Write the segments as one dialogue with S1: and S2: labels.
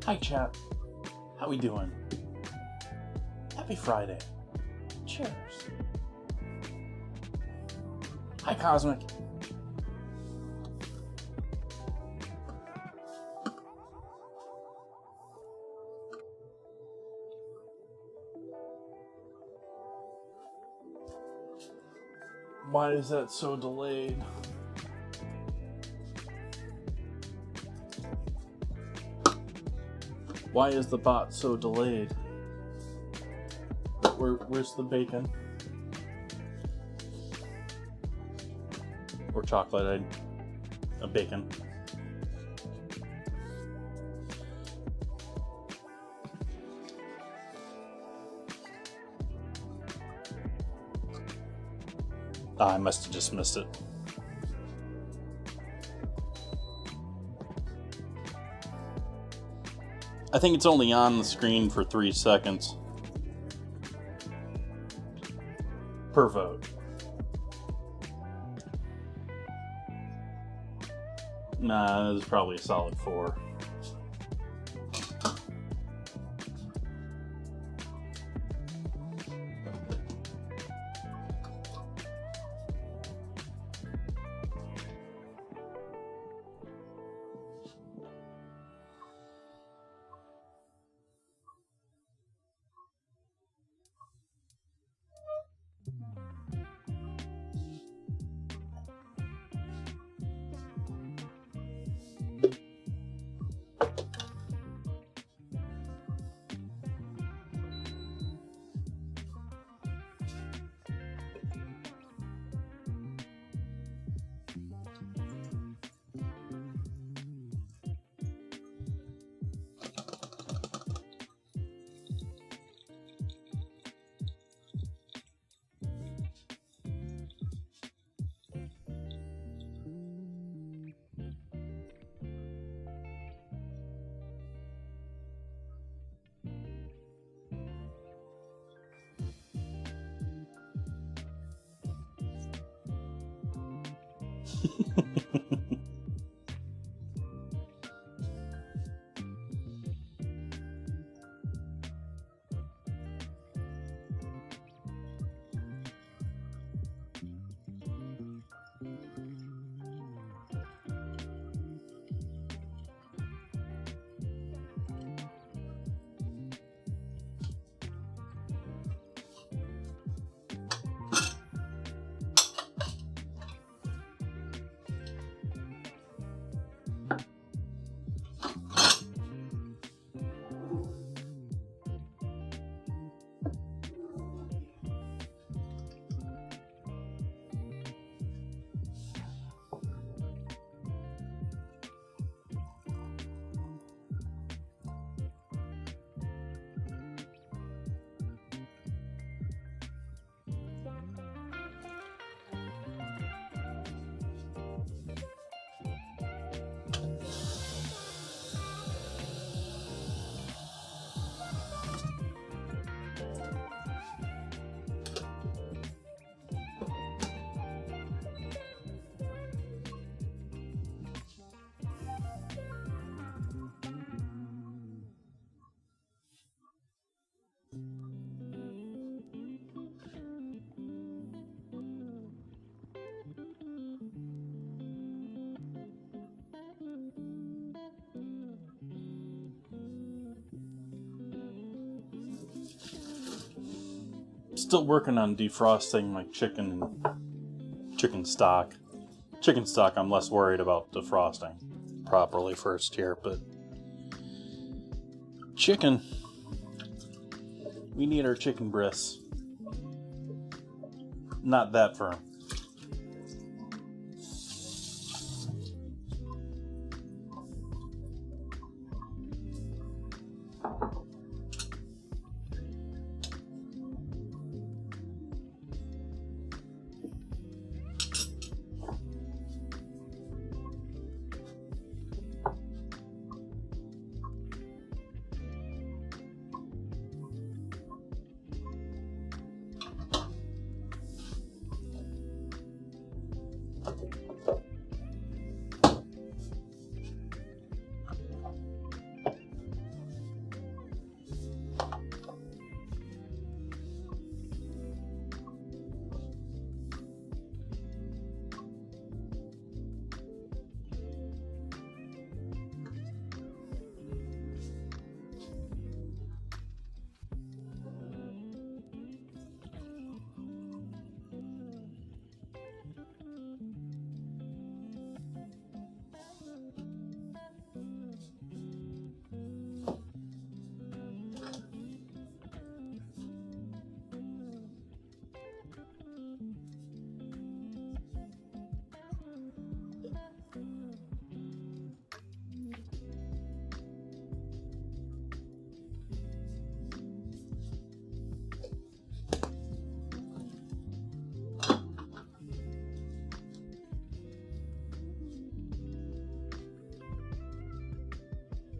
S1: Hi chat, how we doing? Happy Friday. Cheers. Hi Cosmic. Why is that so delayed? Why is the bot so delayed? Where's the bacon? Or chocolate, a bacon. I must have just missed it. I think it's only on the screen for 3 seconds per vote. Nah, this is probably a solid 4. Still working on defrosting my chicken stock. Chicken stock I'm less worried about defrosting properly first here, but chicken, we need our chicken breasts. Not that firm.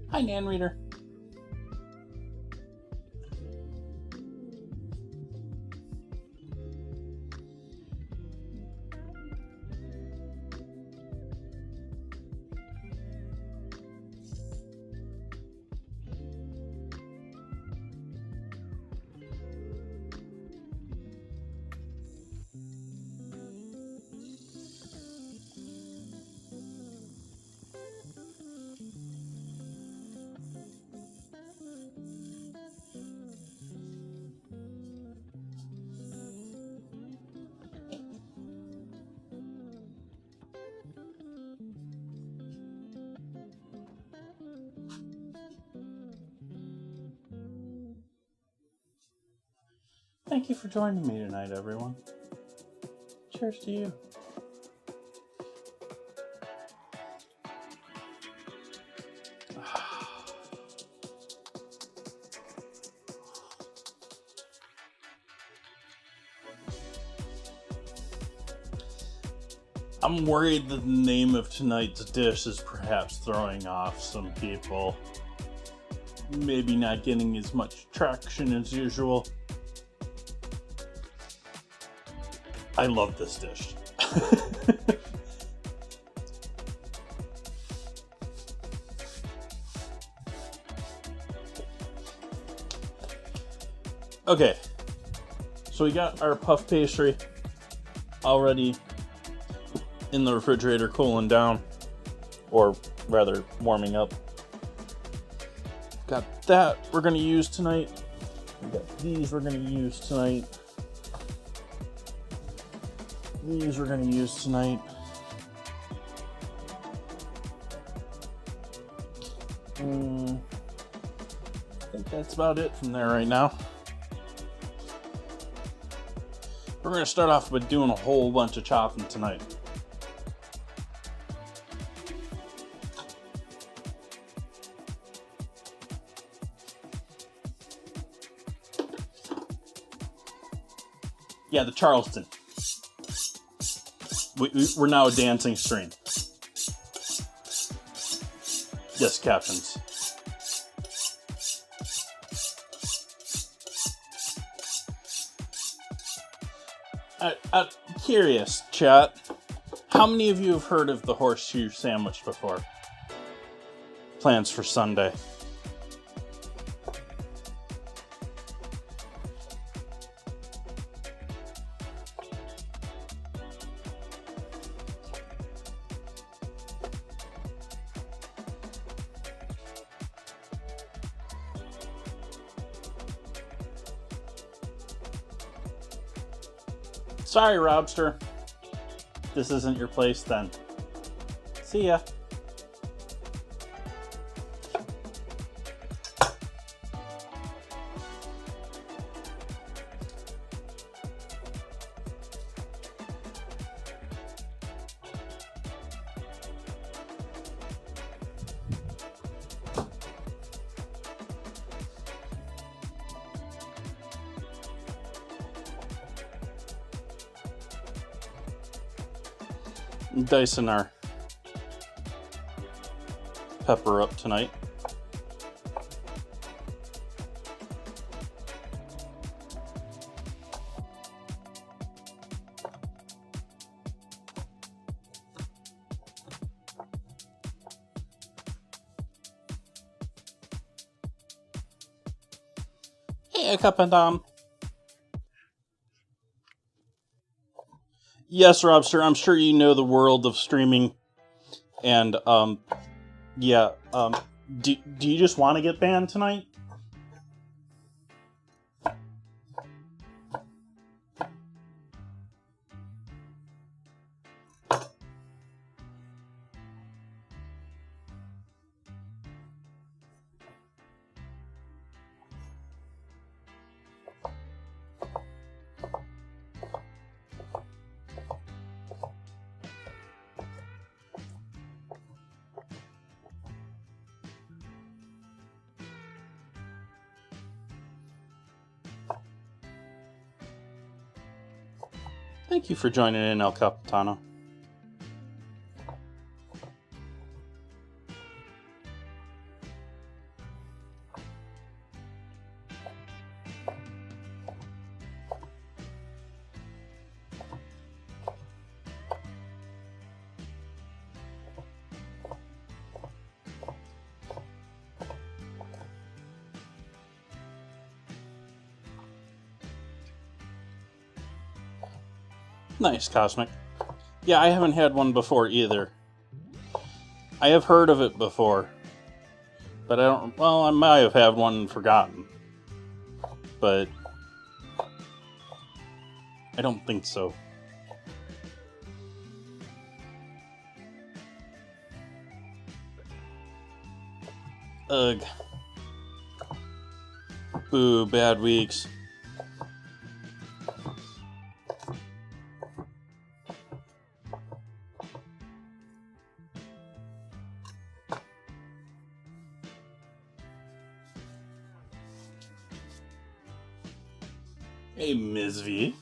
S1: Hi, Nan Reader. Thank you for joining me tonight, everyone. Cheers to you. I'm worried that the name of tonight's dish is perhaps throwing off some people. Maybe not getting as much traction as usual. I love this dish. Okay, so we got our puff pastry already in the refrigerator cooling down, or rather warming up. Got that we're going to use tonight. We got these we're going to use tonight. These we're going to use tonight. I think that's about it from there right now. We're going to start off with doing a whole bunch of chopping tonight. Yeah, the Charleston. We're now a dancing stream. Yes, captions. I'm curious, chat. How many of you have heard of the horseshoe sandwich before? Plans for Sunday. Sorry, Robster. This isn't your place then. See ya. Dicing our pepper up tonight. Hey, Captain. Yes, Robster, I'm sure you know the world of streaming, and, yeah, do you just want to get banned tonight? Thank you for joining in, El Capitano. Nice, Cosmic. Yeah, I haven't had one before either. I have heard of it before. But I don't... Well, I might have had one and forgotten. But I don't think so. Ugh. Boo, bad weeks. Hey, Ms. V.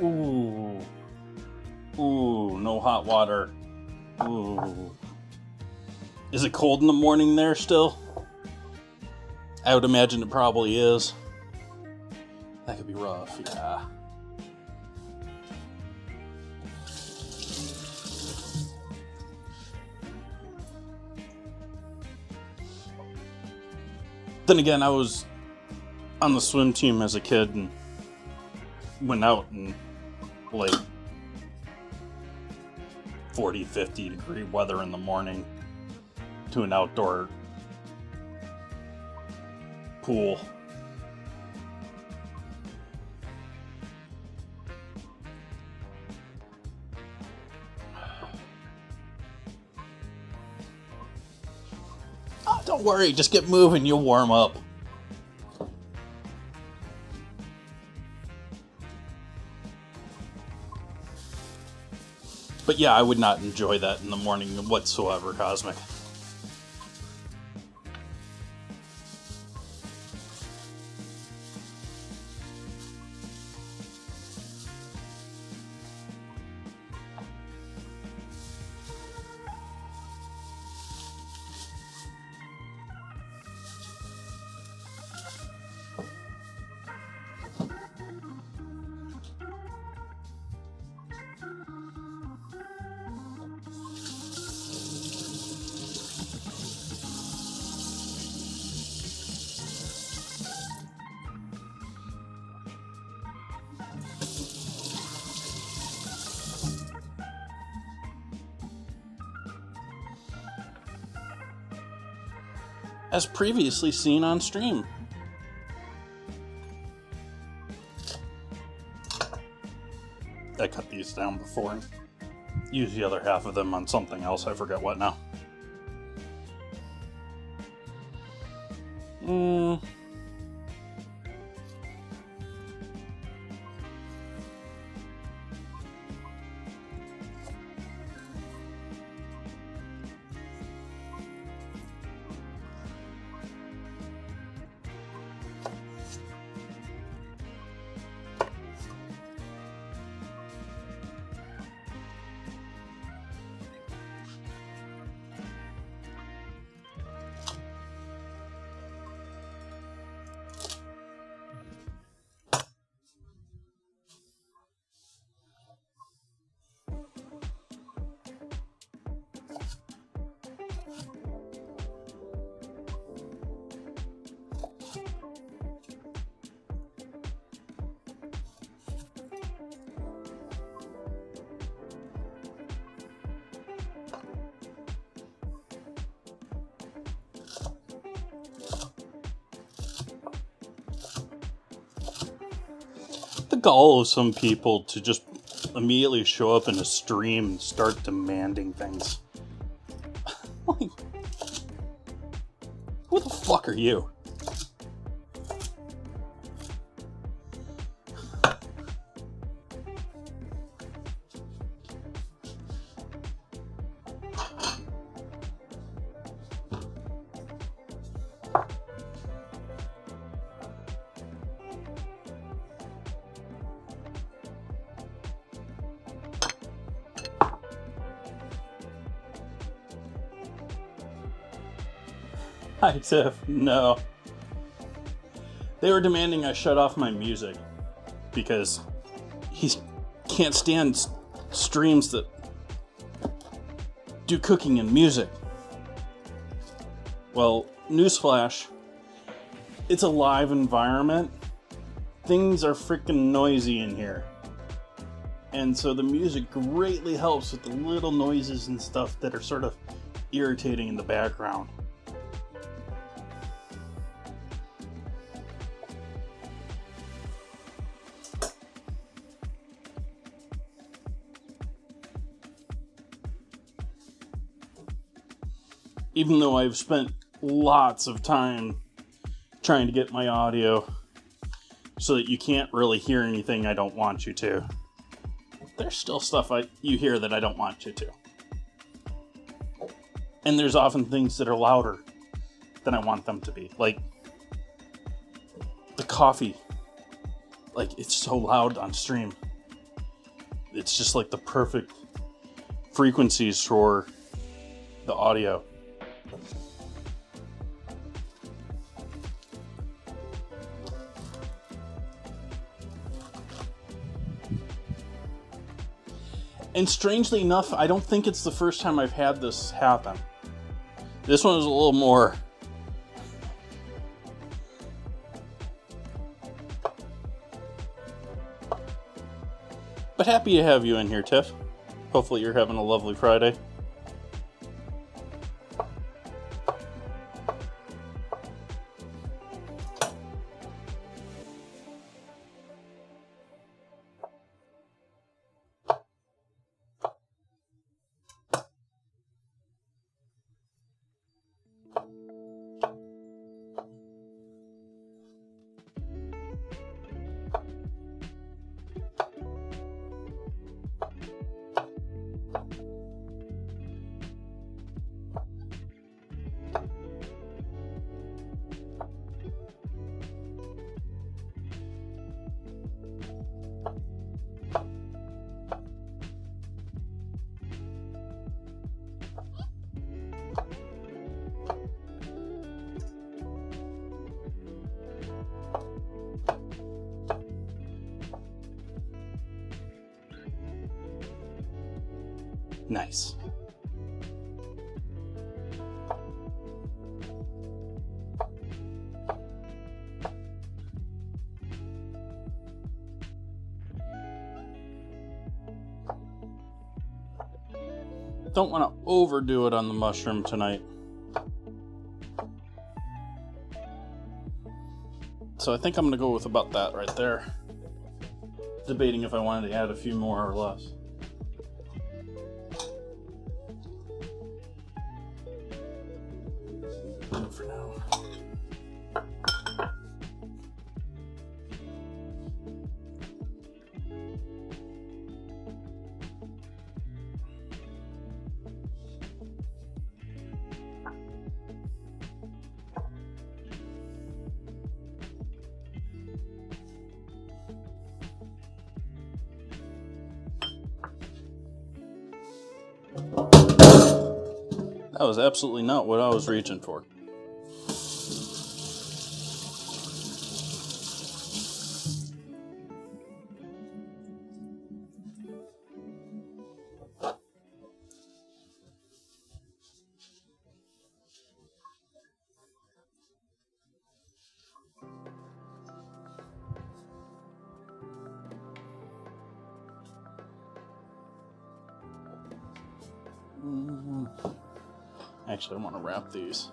S1: Ooh. Ooh, no hot water. Ooh. Is it cold in the morning there still? I would imagine it probably is. That could be rough, yeah. Then again, I was on the swim team as a kid and went out in like 40, 50 degree weather in the morning to an outdoor pool. Oh, don't worry, just get moving, you'll warm up. But yeah, I would not enjoy that in the morning whatsoever, Cosmic. As previously seen on stream. I cut these down before and used the other half of them on something else. I forget what now. The gall of some people to just immediately show up in a stream and start demanding things. Like, who the fuck are you? Hi, Tiff. No. They were demanding I shut off my music because he can't stand streams that do cooking and music. Well, newsflash, it's a live environment. Things are freaking noisy in here. And so the music greatly helps with the little noises and stuff that are sort of irritating in the background. Even though I've spent lots of time trying to get my audio so that you can't really hear anything I don't want you to, there's still stuff you hear that I don't want you to. And there's often things that are louder than I want them to be. Like the coffee. Like, it's so loud on stream. It's just like the perfect frequencies for the audio. And strangely enough, I don't think it's the first time I've had this happen. This one was a little more... But happy to have you in here, Tiff. Hopefully you're having a lovely Friday. Nice. Don't want to overdo it on the mushroom tonight. So I think I'm going to go with about that right there. Debating if I wanted to add a few more or less. For now. That was absolutely not what I was reaching for. Actually, I want to wrap these.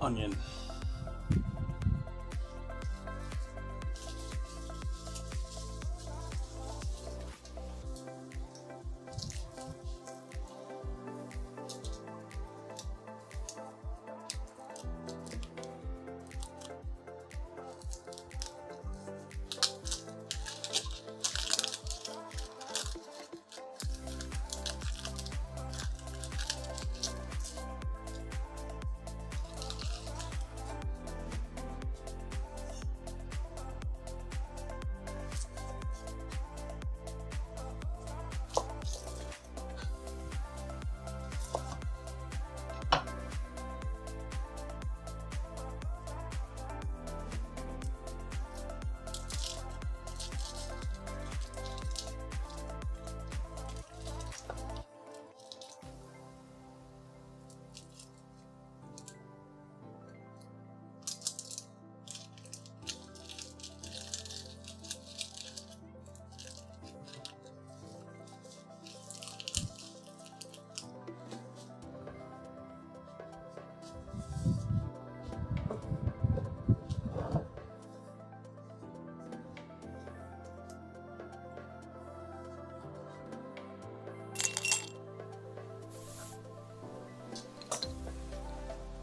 S1: onion.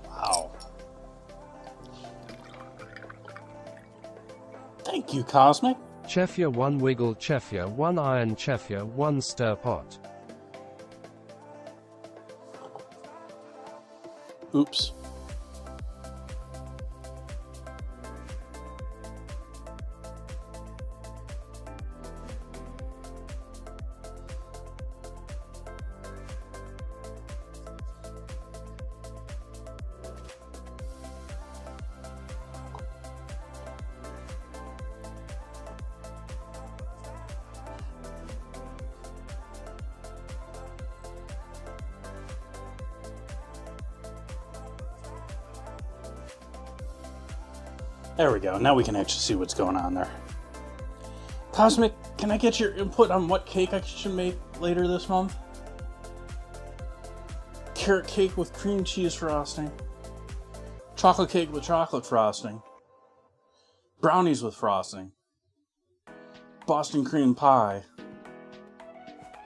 S1: Wow. Thank you, Cosmic.
S2: Chefia 1 wiggle chefia 1 iron chefia 1 stir pot.
S1: Oops. There we go. Now we can actually see what's going on there. Cosmic, can I get your input on what cake I should make later this month? Carrot cake with cream cheese frosting. Chocolate cake with chocolate frosting. Brownies with frosting. Boston cream pie.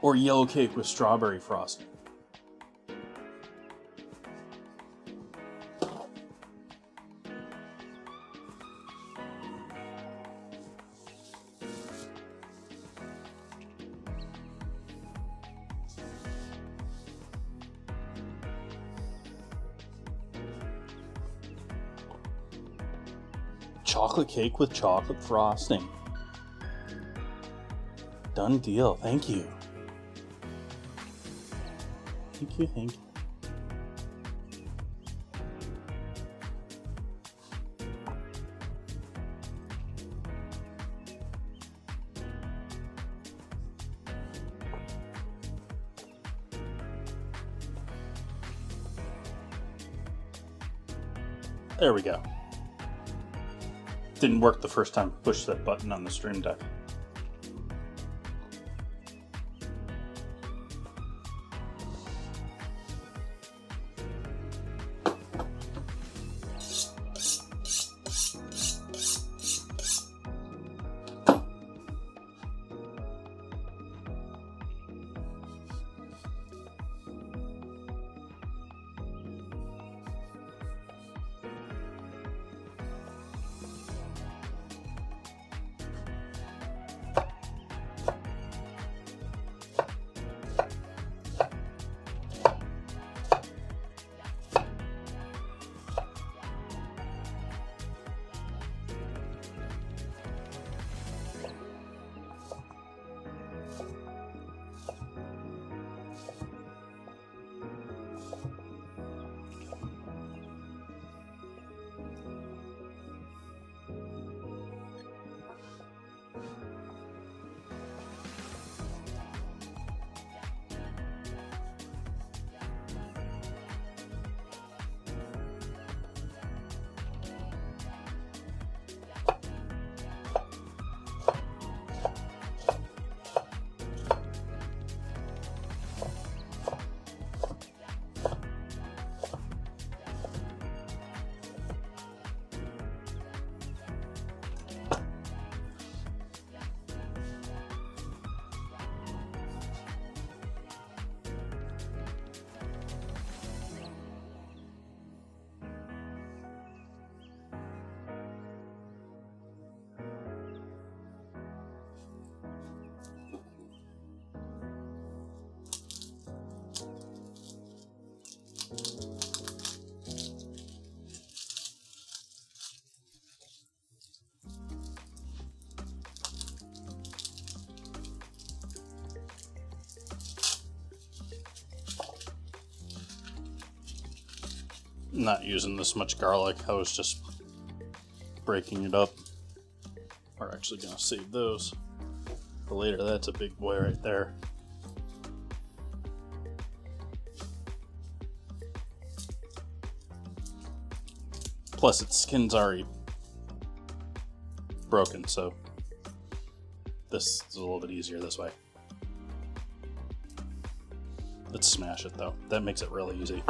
S1: Or yellow cake with strawberry frosting. Chocolate cake with chocolate frosting. Done deal. Thank you. Thank you, thank you. There we go. Didn't work the first time. Push that button on the Stream Deck. Not using this much garlic, I was just breaking it up. We're actually going to save those for later. That's a big boy right there. Plus its skin's already broken, so this is a little bit easier this way. Let's smash it though. That makes it really easy.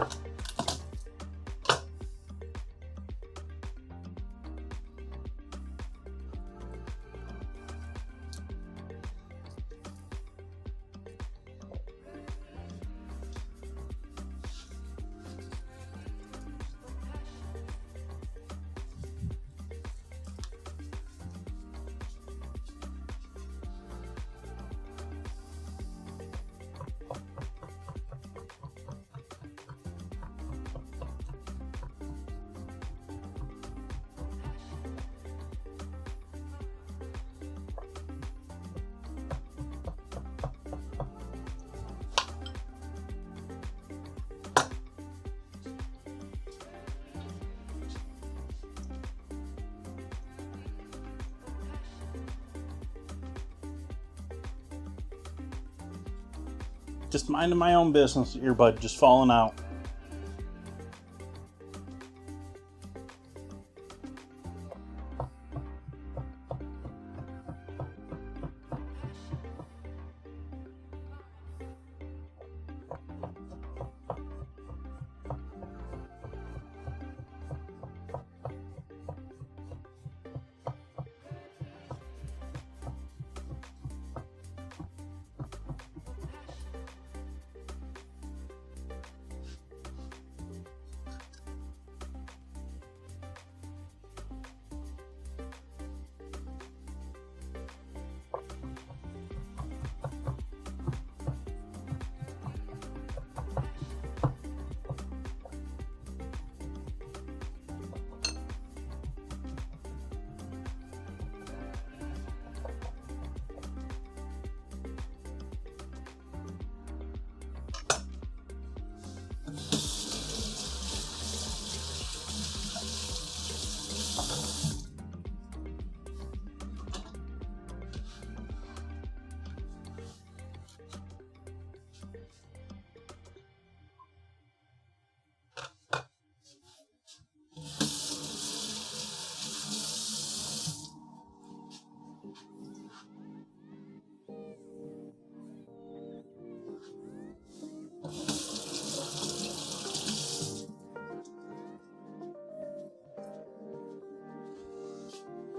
S1: Just minding my own business, earbud just falling out.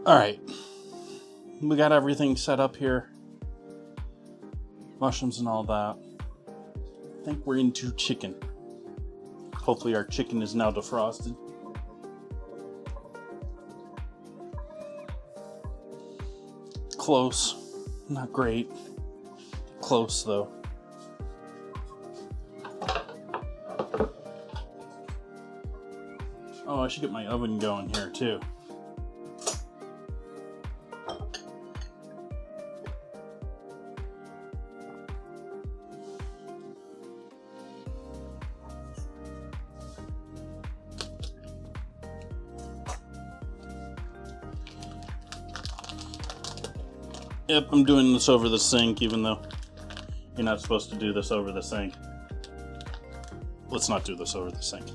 S1: Alright, we got everything set up here. Mushrooms and all that. I think we're into chicken. Hopefully our chicken is now defrosted. Close. Not great. Close though. Oh, I should get my oven going here too. Yep, I'm doing this over the sink, even though you're not supposed to do this over the sink. Let's not do this over the sink.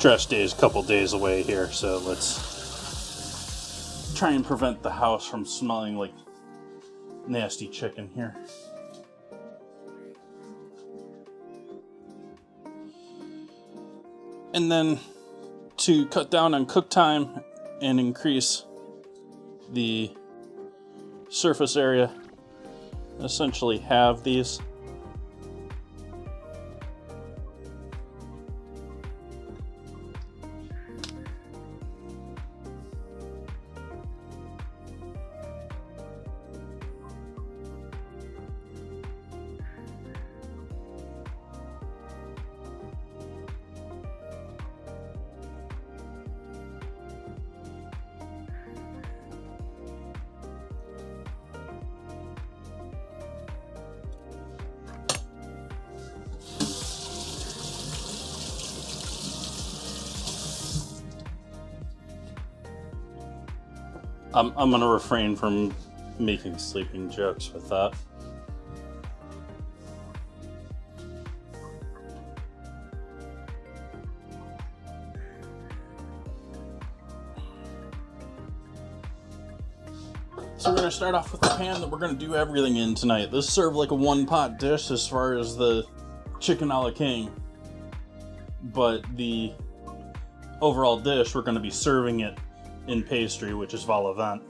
S1: Trash day is a couple days away here, so let's try and prevent the house from smelling like nasty chicken here. And then to cut down on cook time and increase the surface area, essentially halve these. I'm gonna refrain from making sleeping jokes with that. So we're going to start off with the pan that we're going to do everything in tonight. This is served like a one-pot dish as far as the chicken a la king. But the overall dish, we're going to be serving it in pastry, which is vol au vent.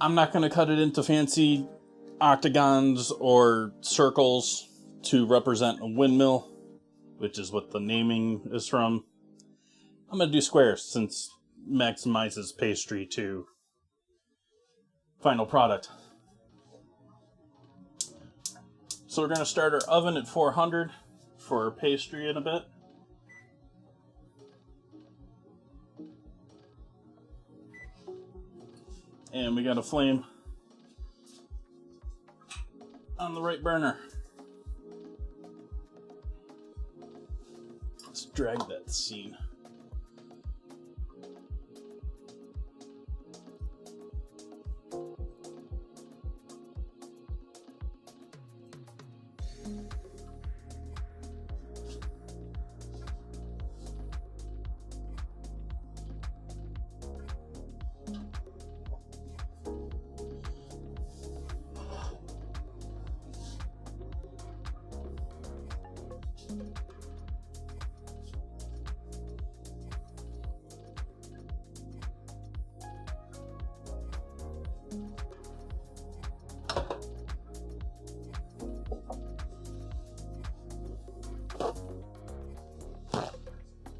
S1: I'm not going to cut it into fancy octagons or circles to represent a windmill, which is what the naming is from. I'm going to do squares since it maximizes pastry to final product. So we're going to start our oven at 400 for pastry in a bit. And we got a flame on the right burner. Let's drag that scene.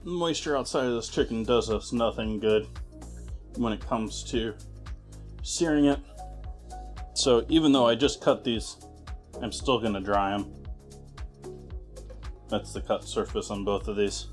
S1: The moisture outside of this chicken does us nothing good when it comes to searing it. So even though I just cut these, I'm still going to dry them. That's the cut surface on both of these.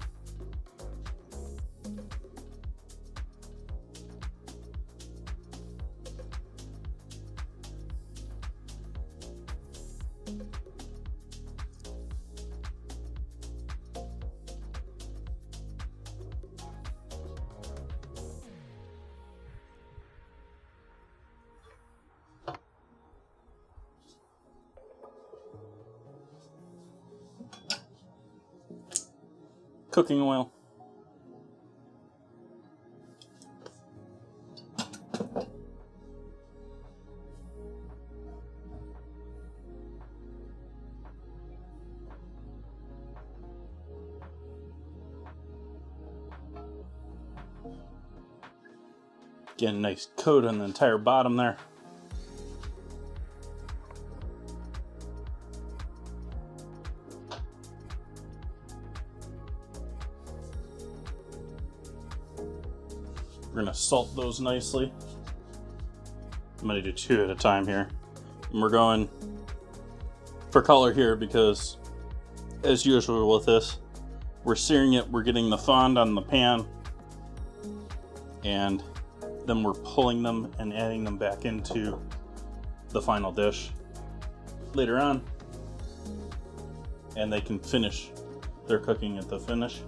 S1: Cooking oil. Get a nice coat on the entire bottom there. We're going to salt those nicely. I'm going to do 2 at a time here. And we're going for color here because, as usual with this, we're searing it, we're getting the fond on the pan, and then we're pulling them and adding them back into the final dish later on. And they can finish their cooking at the finish.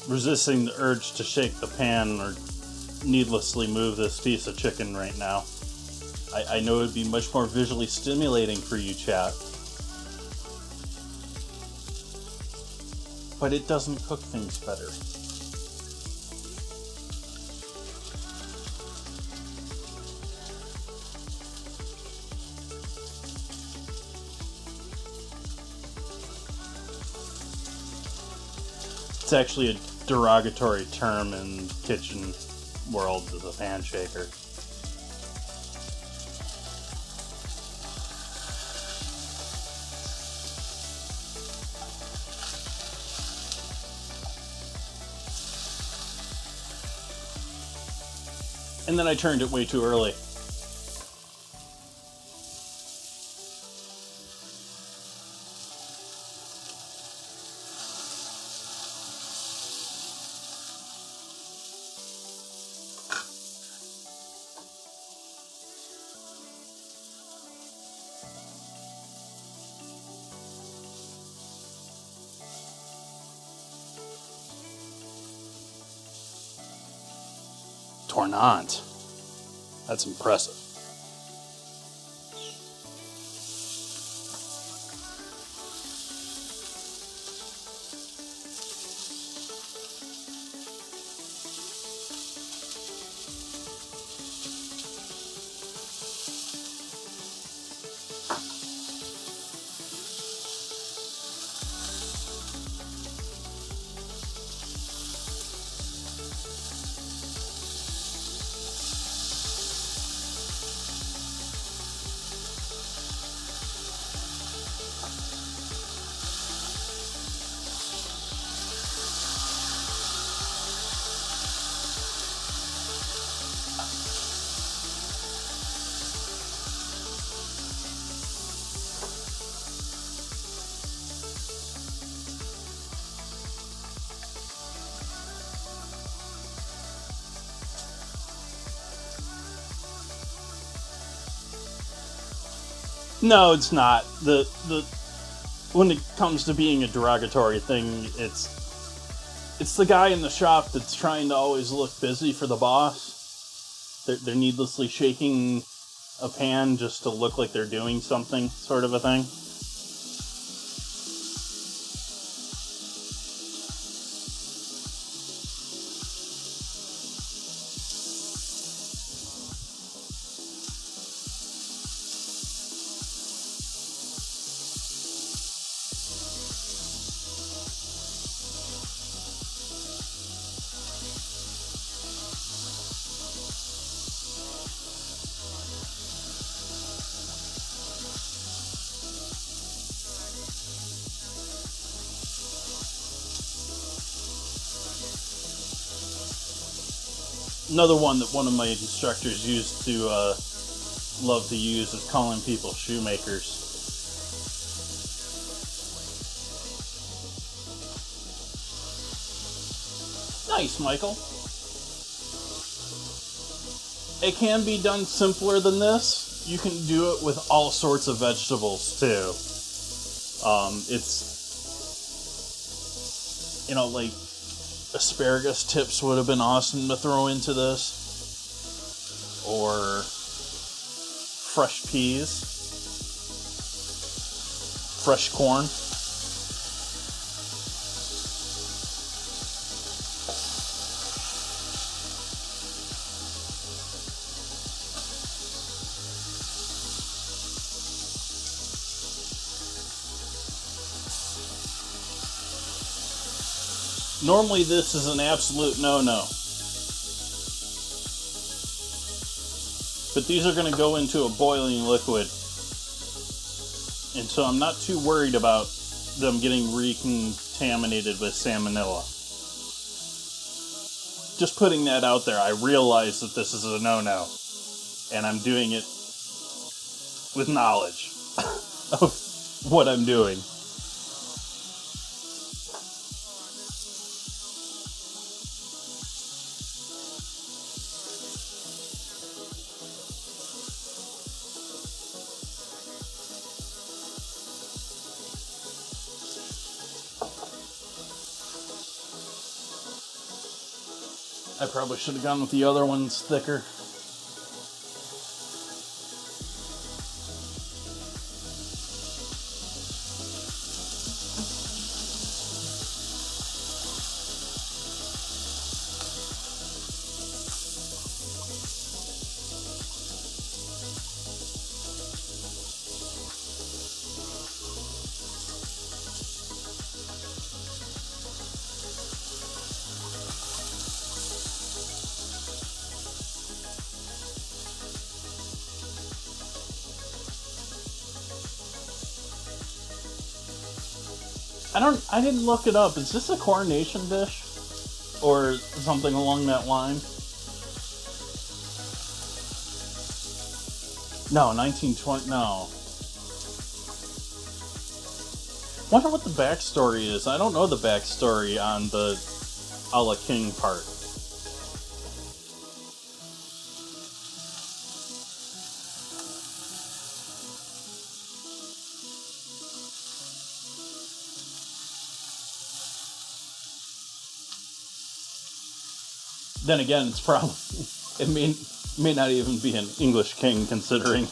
S1: resisting the urge to shake the pan or needlessly move this piece of chicken right now. I know it would be much more visually stimulating for you, chat. But it doesn't cook things better. It's actually a derogatory term in kitchen world as a pan shaker. And then I turned it way too early. Tournant. That's impressive. No, it's not. The when it comes to being a derogatory thing, it's the guy in the shop that's trying to always look busy for the boss. They're needlessly shaking a pan just to look like they're doing something, sort of a thing. Another one that one of my instructors used to love to use is calling people shoemakers. Nice, Michael. It can be done simpler than this. You can do it with all sorts of vegetables too. It's, like asparagus tips would have been awesome to throw into this, or fresh peas, fresh corn. Normally this is an absolute no-no. But these are going to go into a boiling liquid. And so I'm not too worried about them getting recontaminated with salmonella. Just putting that out there, I realize that this is a no-no. And I'm doing it with knowledge of what I'm doing. I probably should have gone with the other ones thicker. I didn't look it up. Is this a coronation dish? Or something along that line? No, 1920, no. Wonder what the backstory is. I don't know the backstory on the a la King part. Then again, it's probably it may not even be an English king, considering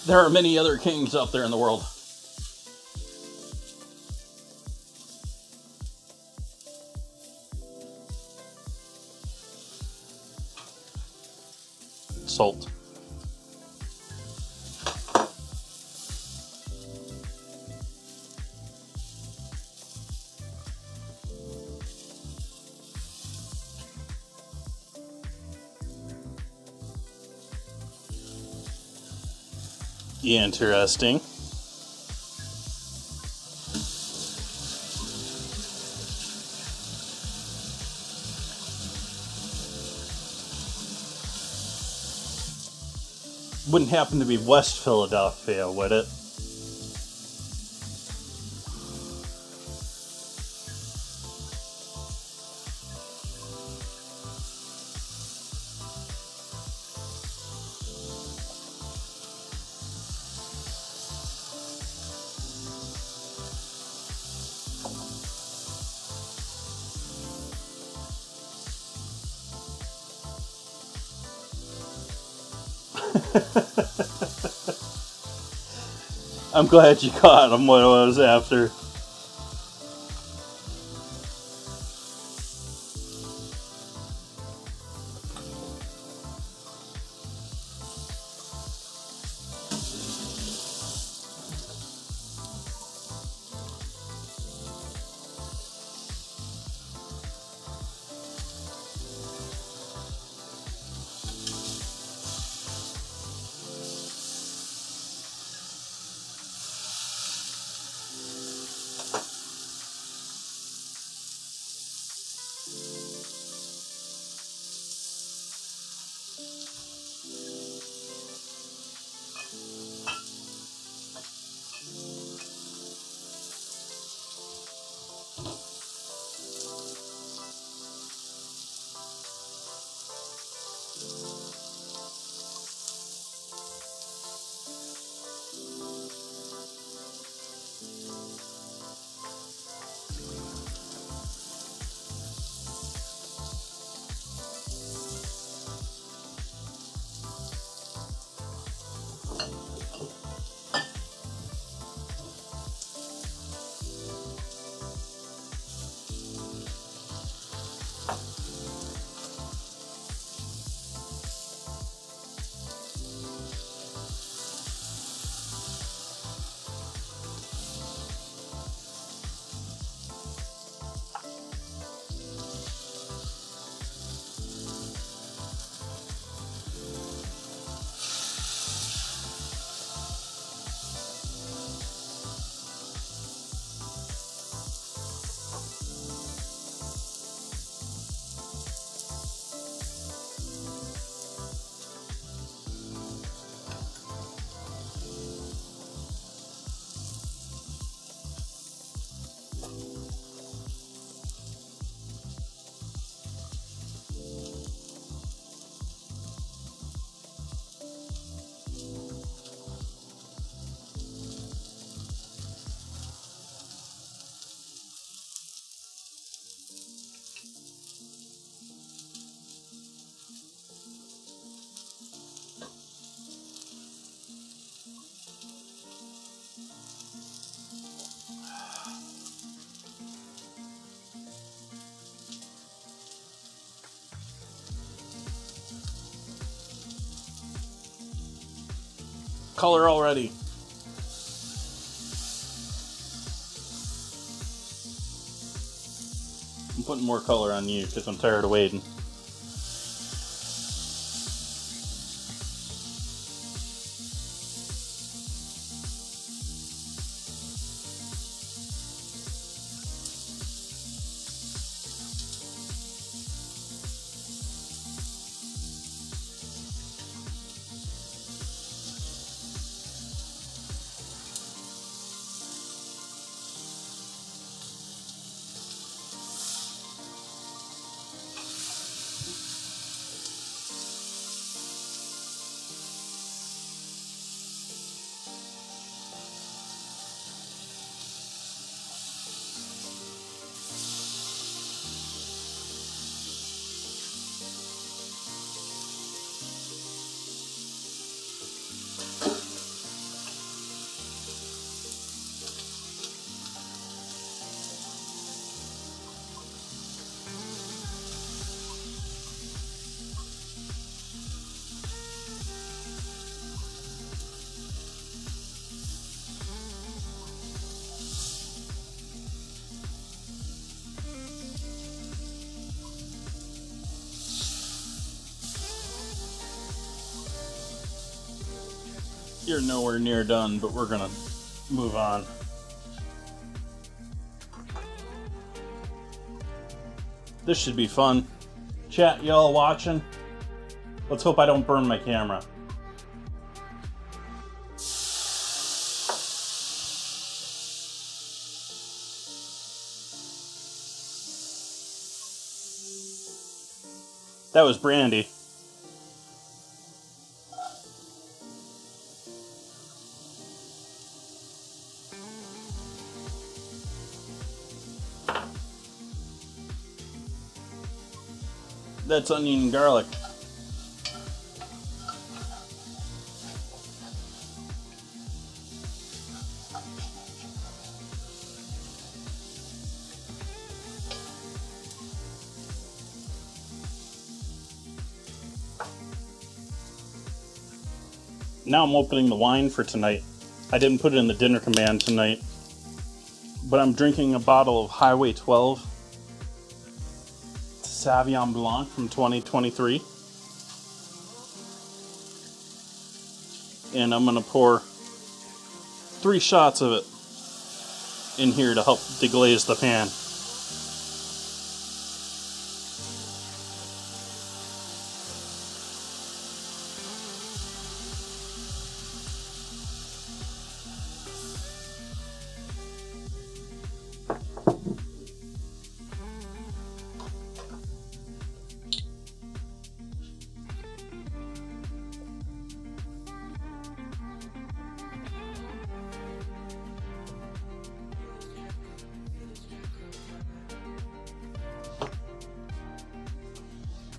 S1: there are many other kings out there in the world. Salt. Interesting. Wouldn't happen to be West Philadelphia, would it? I'm glad you caught him what I was after. color already. I'm putting more color on you because I'm tired of waiting. You're nowhere near done, but we're gonna move on. This should be fun. Chat, y'all watching? Let's hope I don't burn my camera. That was Brandy. That's onion and garlic. Now I'm opening the wine for tonight. I didn't put it in the dinner command tonight, but I'm drinking a bottle of Highway 12 Sauvignon Blanc from 2023. And I'm going to pour 3 shots of it in here to help deglaze the pan.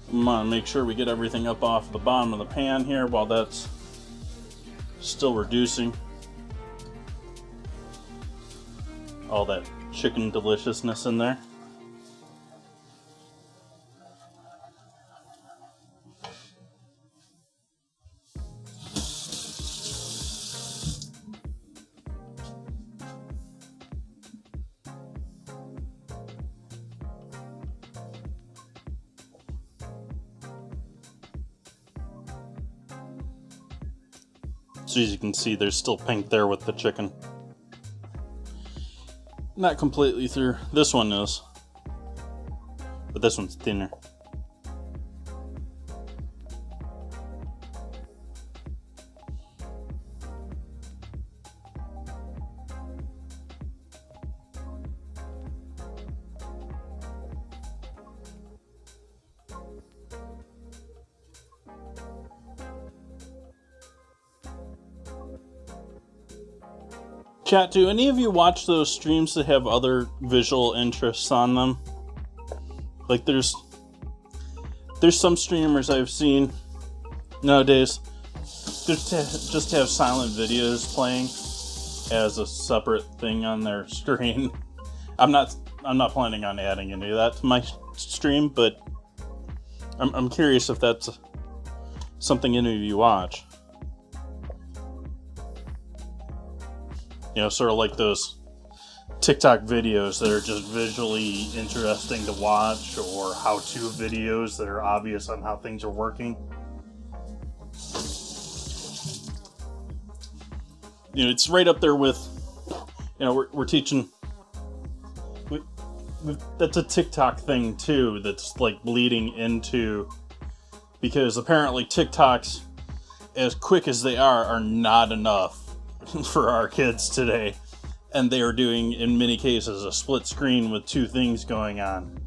S1: I'm gonna make sure we get everything up off the bottom of the pan here while that's still reducing. All that chicken deliciousness in there. So as you can see, there's still pink there with the chicken. Not completely through. This one is. But this one's thinner. Chat, do any of you watch those streams that have other visual interests on them? Like there's some streamers I've seen nowadays just have silent videos playing as a separate thing on their screen. I'm not planning on adding any of that to my stream, but I'm curious if that's something any of you watch. You know, sort of like those TikTok videos that are just visually interesting to watch, or how-to videos that are obvious on how things are working. You know, it's right up there with, you know, we're teaching. That's a TikTok thing too. That's like bleeding into, because apparently TikToks, as quick as they are not enough for our kids today. And they are doing, in many cases, a split screen with two things going on.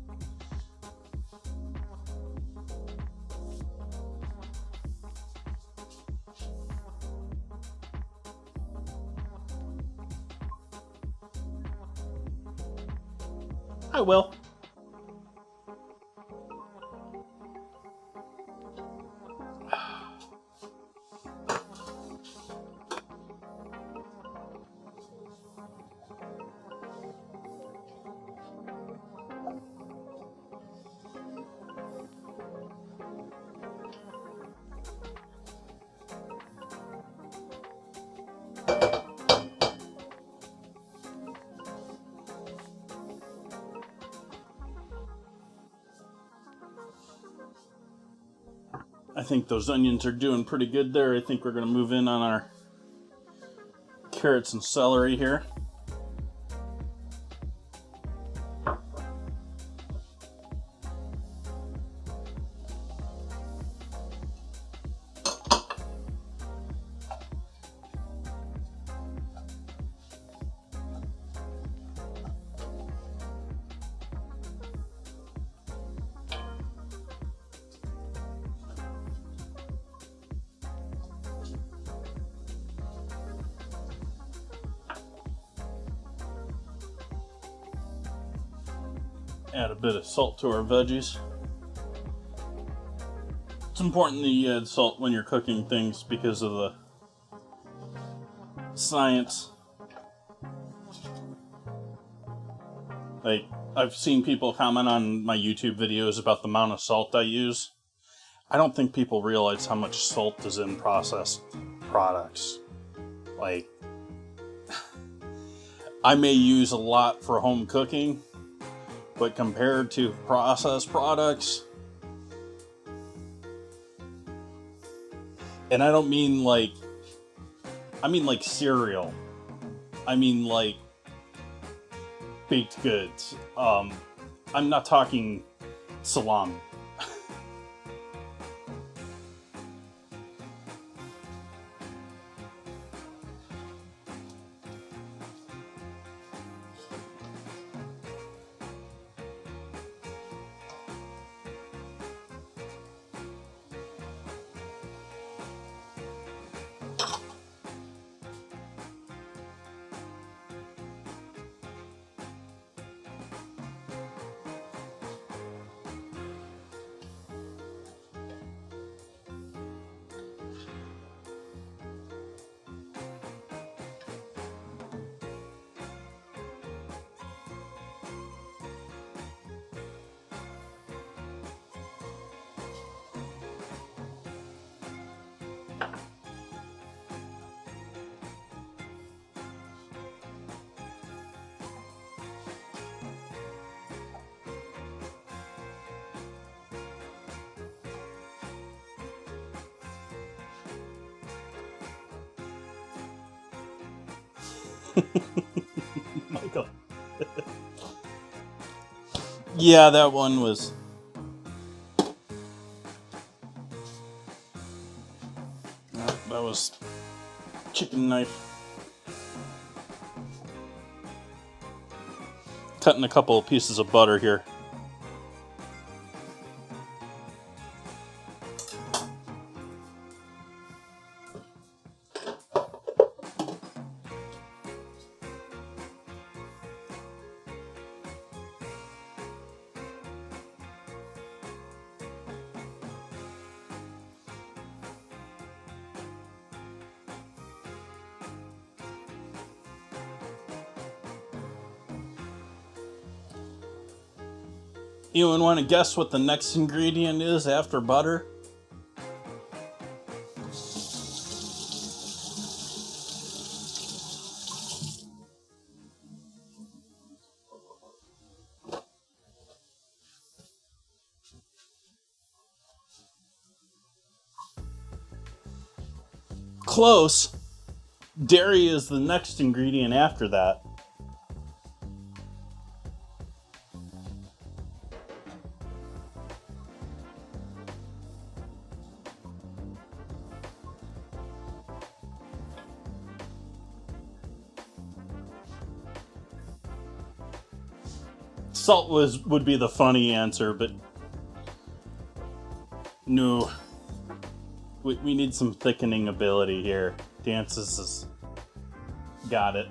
S1: I will. I think those onions are doing pretty good there. I think we're going to move in on our carrots and celery here. Add a bit of salt to our veggies. It's important that you add salt when you're cooking things because of the science. Like, I've seen people comment on my YouTube videos about the amount of salt I use. I don't think people realize how much salt is in processed products. Like, I may use a lot for home cooking, but compared to processed products, and I don't mean like, I mean like cereal. I mean like baked goods. I'm not talking salami. Michael. Yeah, that one was. That was chicken knife. Cutting a couple of pieces of butter here. Anyone want to guess what the next ingredient is after butter? Close. Dairy is the next ingredient after that. Salt would be the funny answer, but no. We need some thickening ability here. Dances has got it.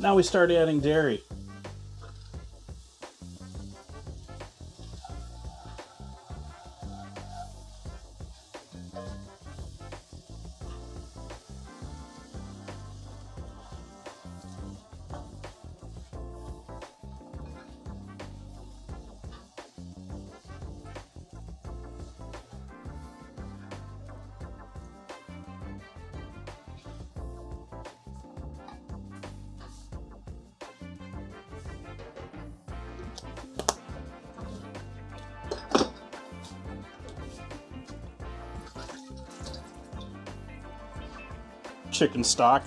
S1: Now we start adding dairy. Chicken stock.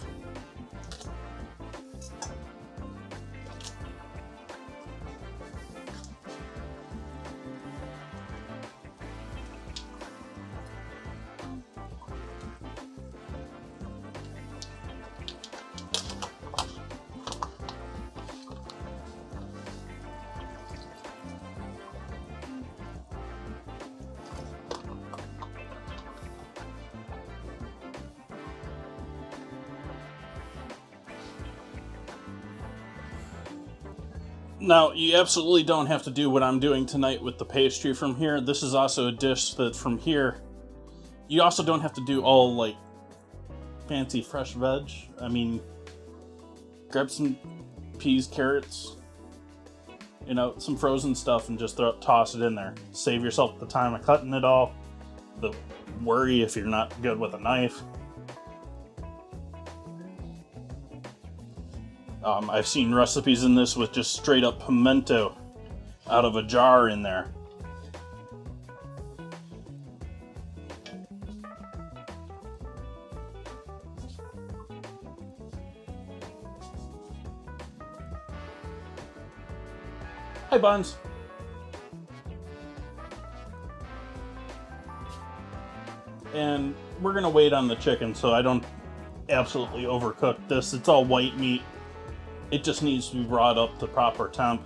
S1: Now, you absolutely don't have to do what I'm doing tonight with the pastry from here. This is also a dish that from here, you also don't have to do all, like, fancy fresh veg. I mean, grab some peas, carrots, you know, some frozen stuff and just toss it in there. Save yourself the time of cutting it all, the worry if you're not good with a knife. I've seen recipes in this with just straight up pimento out of a jar in there. Hi, Buns. And we're gonna wait on the chicken so I don't absolutely overcook this. It's all white meat. It just needs to be brought up to proper temp.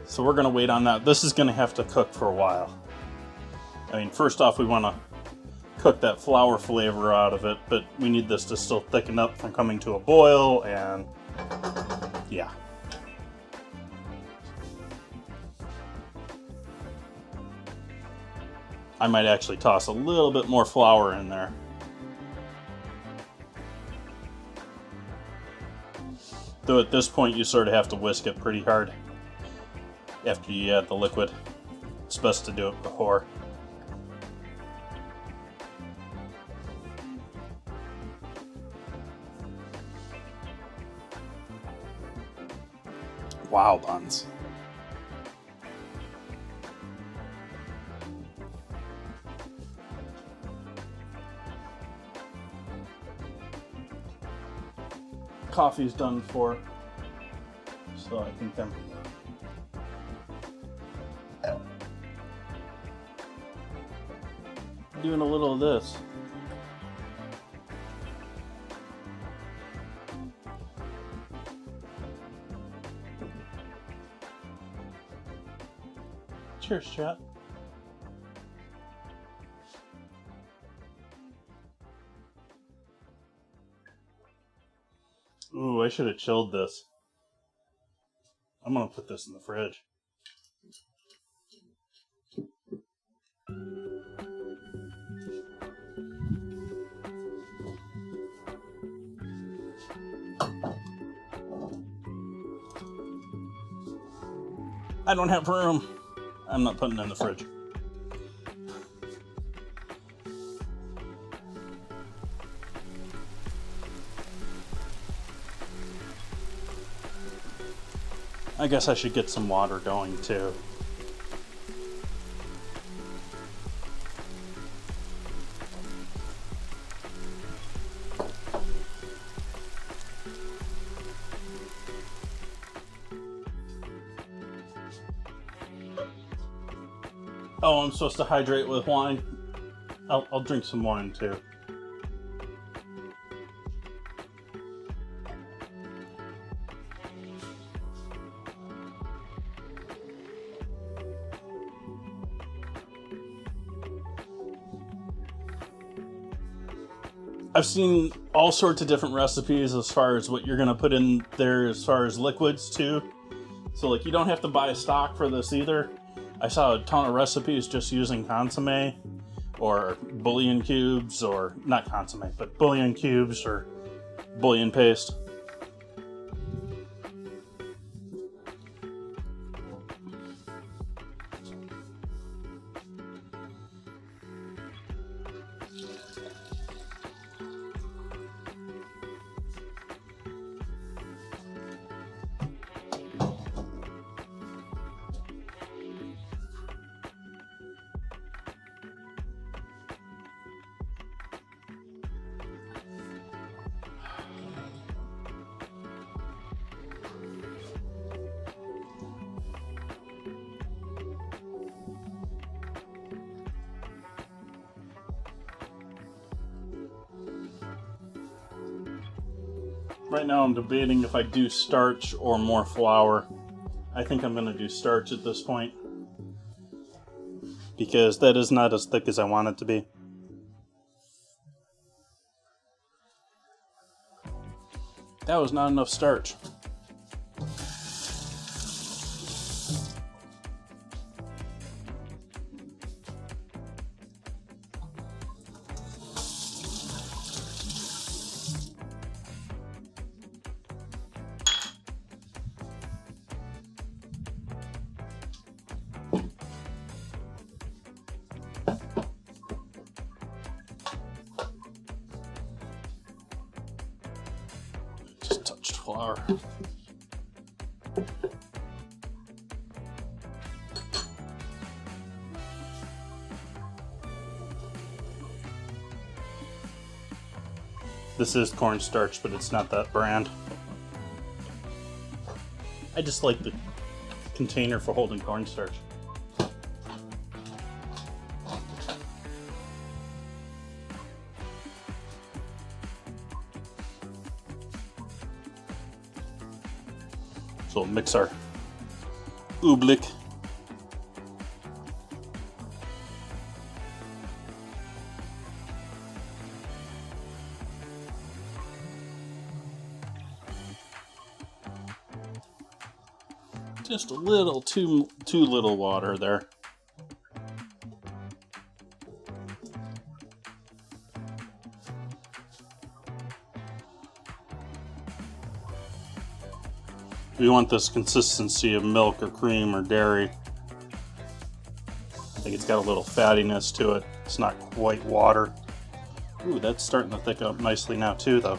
S1: So we're gonna wait on that. This is gonna have to cook for a while. I mean, first off, we wanna cook that flour flavor out of it, but we need this to still thicken up from coming to a boil, and yeah. I might actually toss a little bit more flour in there. Though at this point you sort of have to whisk it pretty hard after you add the liquid. It's best to do it before. Wow, Buns. coffee's done for. So I think I'm doing a little of this. Cheers, chat. Ooh, I should have chilled this. I'm gonna put this in the fridge. I don't have room. I'm not putting it in the fridge. I guess I should get some water going too. Oh, I'm supposed to hydrate with wine? I'll drink some wine too. I've seen all sorts of different recipes as far as what you're going to put in there as far as liquids too. So like you don't have to buy a stock for this either. I saw a ton of recipes just using consomme or bouillon cubes, or not consomme, but bouillon cubes or bouillon paste. Right now I'm debating if I do starch or more flour. I think I'm going to do starch at this point, because that is not as thick as I want it to be. That was not enough starch. Just touched flour. This is cornstarch, but it's not that brand. I just like the container for holding cornstarch. So we'll mix our oobleck. Just a little too little water there. We want this consistency of milk or cream or dairy. I think it's got a little fattiness to it. It's not quite water. Ooh, that's starting to thicken up nicely now too, though.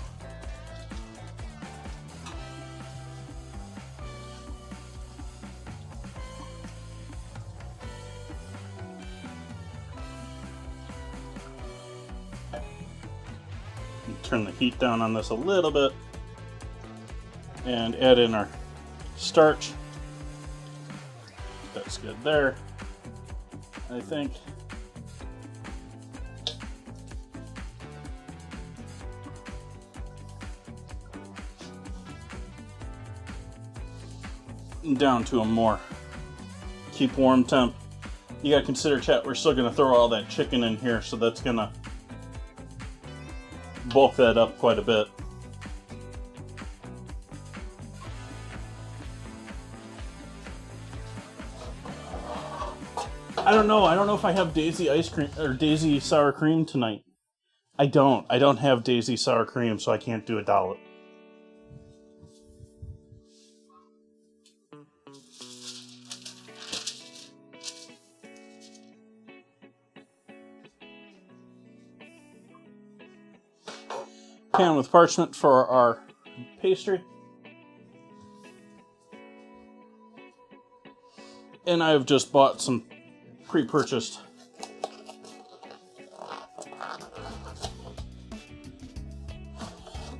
S1: Turn the heat down on this a little bit. and add in our starch. That's good there, I think. And down to a more. Keep warm temp. You gotta consider, chat, we're still gonna throw all that chicken in here, so that's gonna bulk that up quite a bit. I don't know if I have Daisy ice cream or Daisy sour cream tonight. I don't have Daisy sour cream, so I can't do a dollop. Pan with parchment for our pastry. And I've just bought some pre-purchased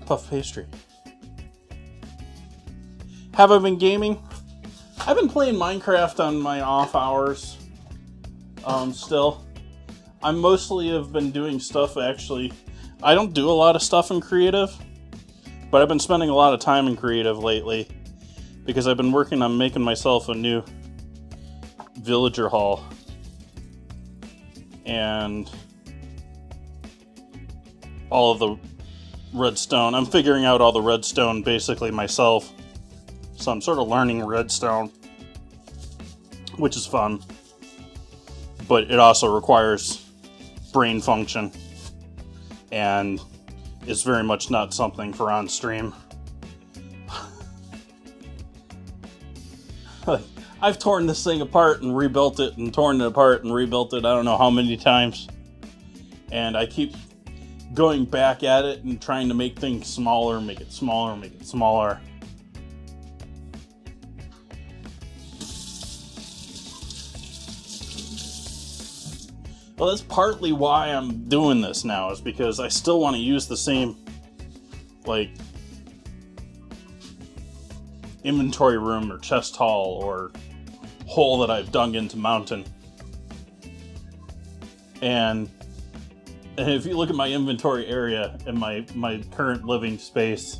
S1: puff pastry. Have I been gaming? I've been playing Minecraft on my off hours. Still. I mostly have been doing stuff, actually. I don't do a lot of stuff in creative, but I've been spending a lot of time in creative lately because I've been working on making myself a new villager hall. And all of the redstone. I'm figuring out all the redstone basically myself. So I'm sort of learning redstone, which is fun. But it also requires brain function. And is very much not something for on stream. I've torn this thing apart and rebuilt it, and torn it apart and rebuilt it I don't know how many times. And I keep going back at it and trying to make things smaller, make it smaller, make it smaller. Well, that's partly why I'm doing this now, is because I still want to use the same, like, inventory room or chest hall or hole that I've dug into mountain. And if you look at my inventory area and my current living space,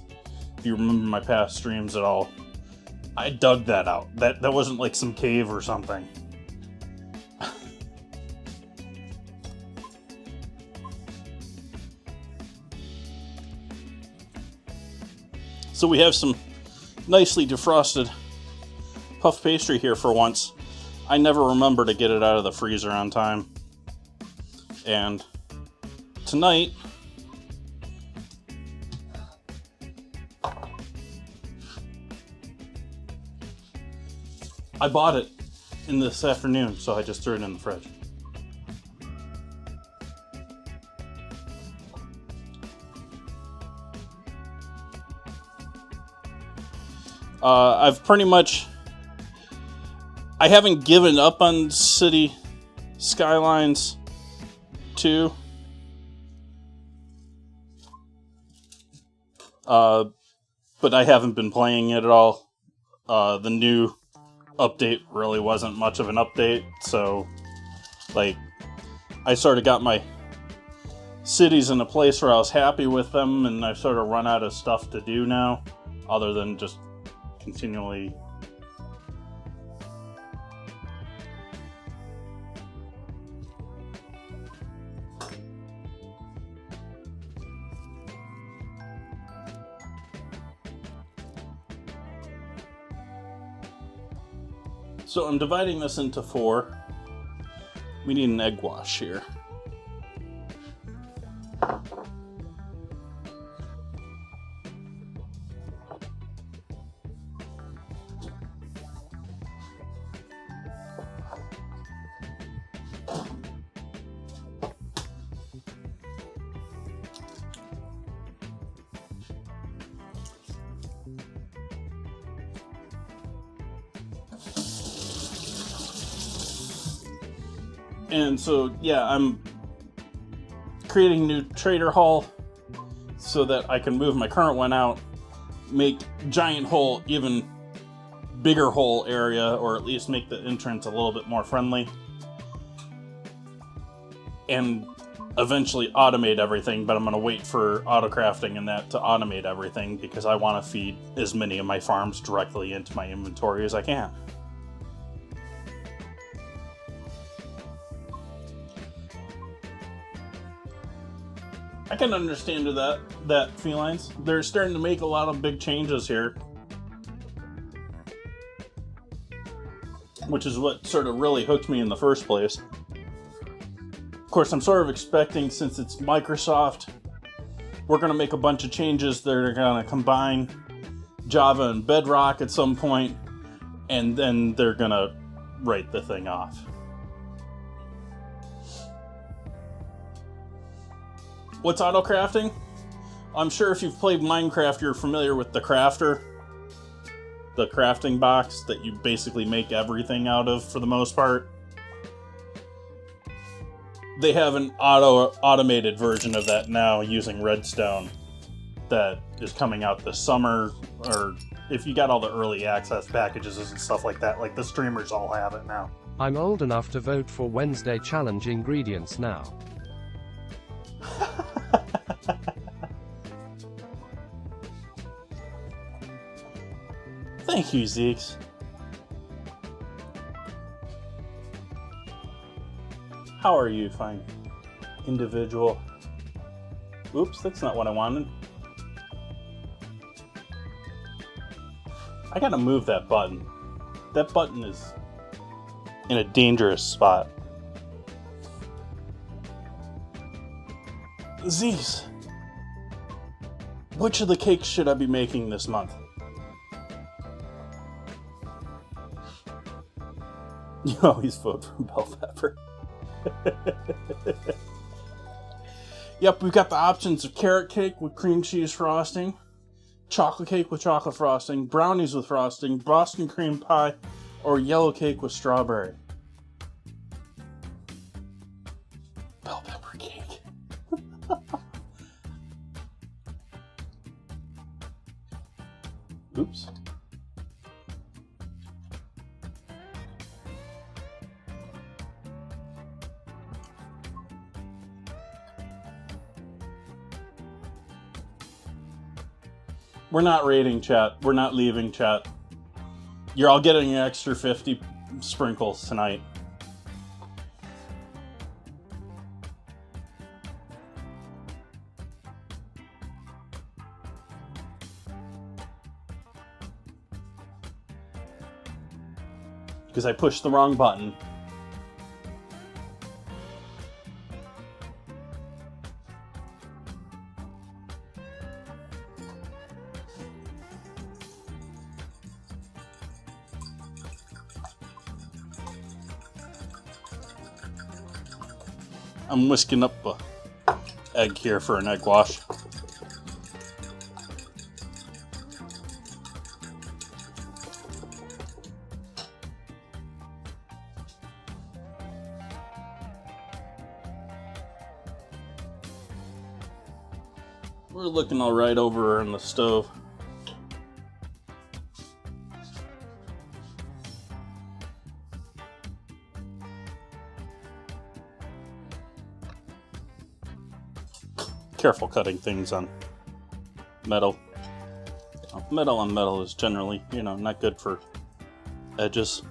S1: if you remember my past streams at all, I dug that out. That wasn't like some cave or something. So we have some nicely defrosted puff pastry here for once. I never remember to get it out of the freezer on time. And tonight, I bought it in this afternoon, so I just threw it in the fridge. I've pretty much... I haven't given up on City Skylines 2. But I haven't been playing it at all. The new update really wasn't much of an update, so... like, I sort of got my cities in a place where I was happy with them, and I've sort of run out of stuff to do now, other than just continually so I'm dividing this into 4. We need an egg wash here. And so, yeah, I'm creating a new trader hall so that I can move my current one out make giant hole even bigger hole area, or at least make the entrance a little bit more friendly, and eventually automate everything. But I'm going to wait for auto crafting and that to automate everything, because I want to feed as many of my farms directly into my inventory as I can. I can understand that felines. They're starting to make a lot of big changes here, which is what sort of really hooked me in the first place. Of course, I'm sort of expecting, since it's Microsoft, we're going to make a bunch of changes that are going to combine Java and Bedrock at some point, and then they're going to write the thing off. What's auto crafting? I'm sure if you've played Minecraft, you're familiar with the crafter, the crafting box that you basically make everything out of for the most part. They have an automated version of that now using Redstone that is coming out this summer, or if you got all the early access packages and stuff like that, like the streamers all have it now.
S2: I'm old enough to vote for Wednesday challenge ingredients now.
S1: Thank you, Zeeks. How are you, fine individual? Oops, that's not what I wanted. I gotta move that button. That button is in a dangerous spot. Zeeks, which of the cakes should I be making this month? You always vote for bell pepper. Yep, we've got the options of carrot cake with cream cheese frosting, chocolate cake with chocolate frosting, brownies with frosting, Boston cream pie, or yellow cake with strawberry. Bell pepper cake. Oops. We're not raiding chat. We're not leaving chat. You're all getting an extra 50 sprinkles tonight. Because I pushed the wrong button. I'm whisking up a egg here for an egg wash. We're looking all right over on the stove. Careful cutting things on metal. Metal on metal is generally, not good for edges.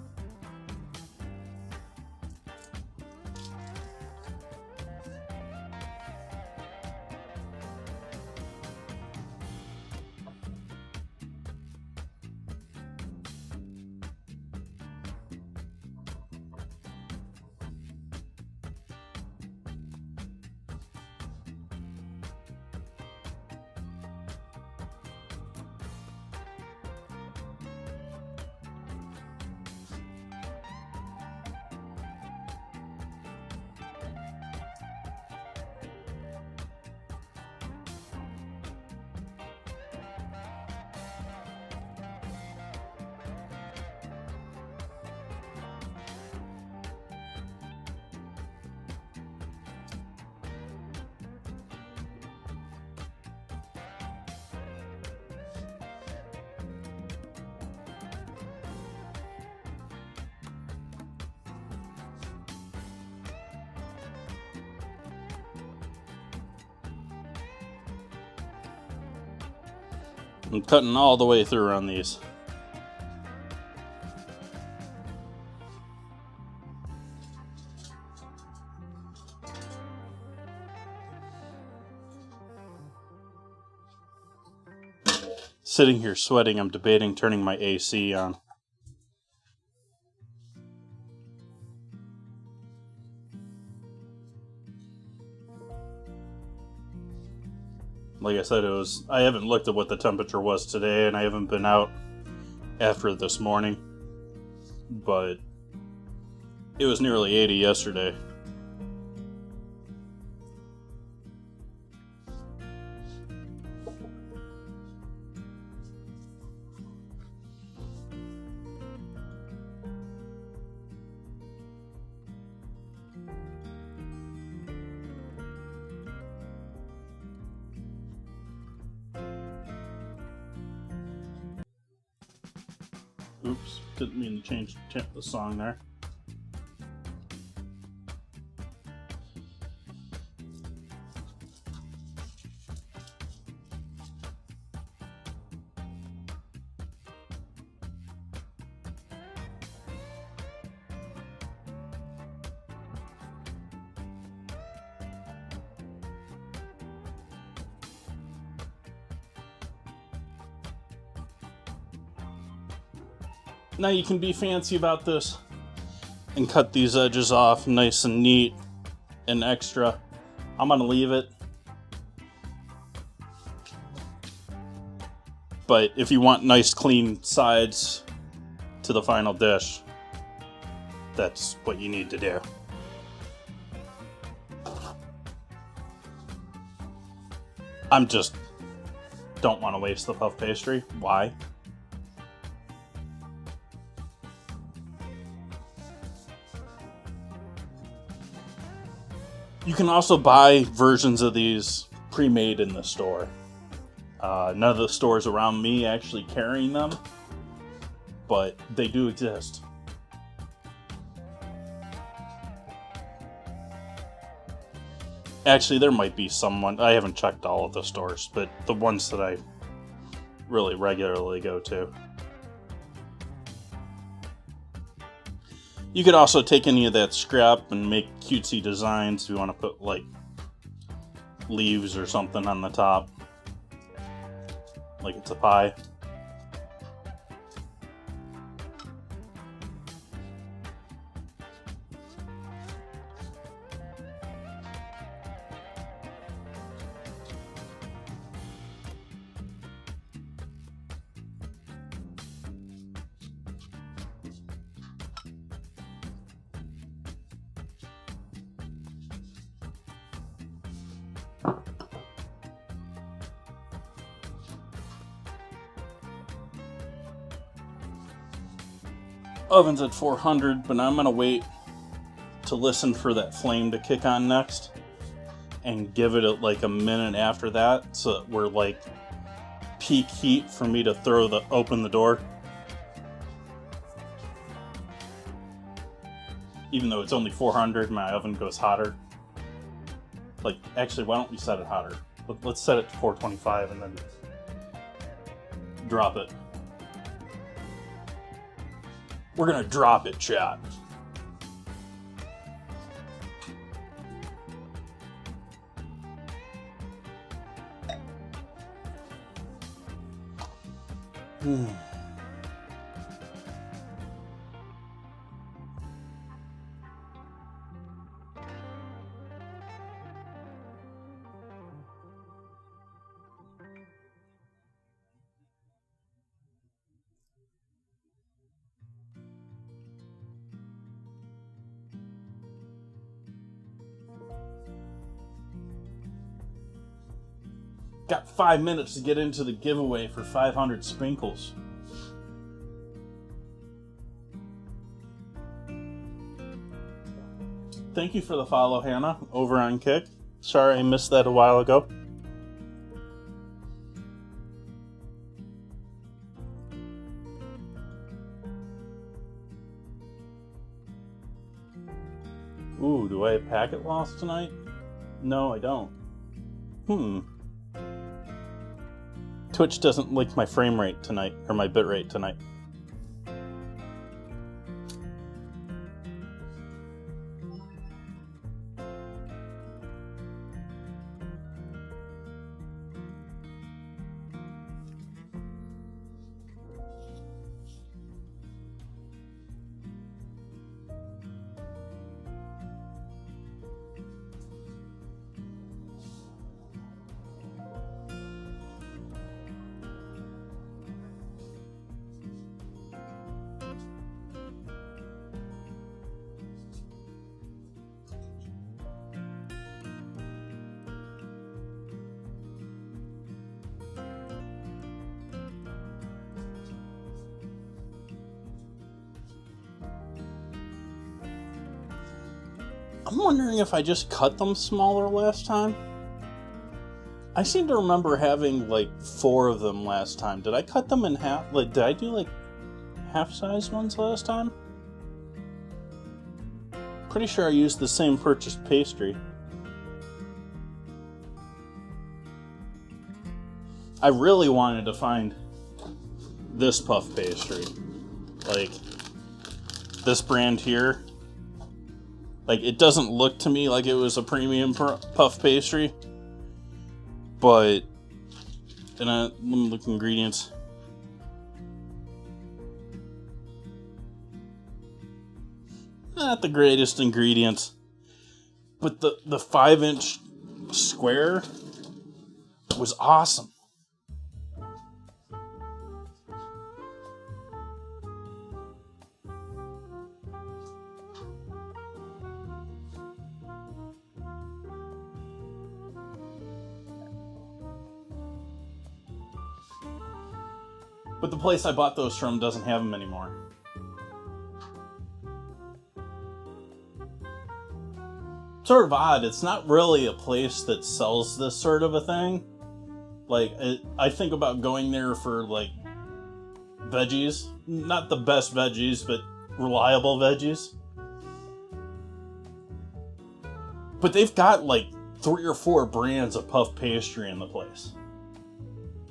S1: I'm cutting all the way through on these. Sitting here sweating, I'm debating turning my AC on. Like I said, I haven't looked at what the temperature was today, and I haven't been out after this morning, but it was nearly 80 yesterday. Oops, didn't mean to change the song there. Now you can be fancy about this and cut these edges off nice and neat and extra. I'm going to leave it. But if you want nice clean sides to the final dish, that's what you need to do. I'm just don't want to waste the puff pastry. Why? You can also buy versions of these pre-made in the store. None of the stores around me actually carrying them, but they do exist. Actually, there might be someone. I haven't checked all of the stores, but the ones that I really regularly go to. You could also take any of that scrap and make cutesy designs if you want to put like leaves or something on the top, like it's a pie. Oven's at 400, but I'm gonna wait to listen for that flame to kick on next and give it like a minute after that, so that we're like peak heat for me to open the door. Even though it's only 400, my oven goes hotter. Like, actually, why don't we set it hotter? Let's set it to 425 and then drop it. We're gonna drop it, chat. Got 5 minutes to get into the giveaway for 500 sprinkles. Thank you for the follow, Hannah, over on Kick. Sorry I missed that a while ago. Ooh, do I have packet loss tonight? No, I don't. Twitch doesn't like my frame rate tonight, or my bit rate tonight. I'm wondering if I just cut them smaller last time. I seem to remember having like 4 of them last time. Did I cut them in half? Like, did I do like half-size ones last time? Pretty sure I used the same purchased pastry. I really wanted to find this puff pastry. Like, this brand here. Like, it doesn't look to me like it was a premium puff pastry. But, let me look at ingredients. Not the greatest ingredients. But the 5-inch square was awesome. But the place I bought those from doesn't have them anymore. Sort of odd. It's not really a place that sells this sort of a thing. Like, I think about going there for, like, veggies. Not the best veggies, but reliable veggies. But they've got, like, 3 or 4 brands of puff pastry in the place.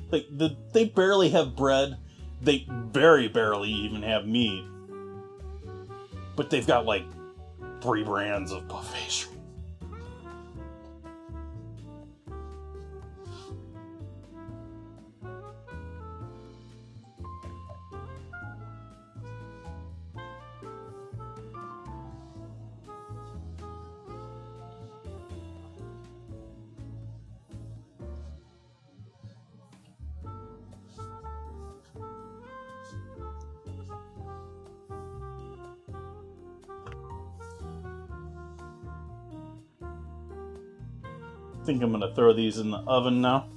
S1: Like, they barely have bread. They very barely even have meat. But they've got, like, 3 brands of puff pastry. I think I'm going to throw these in the oven now.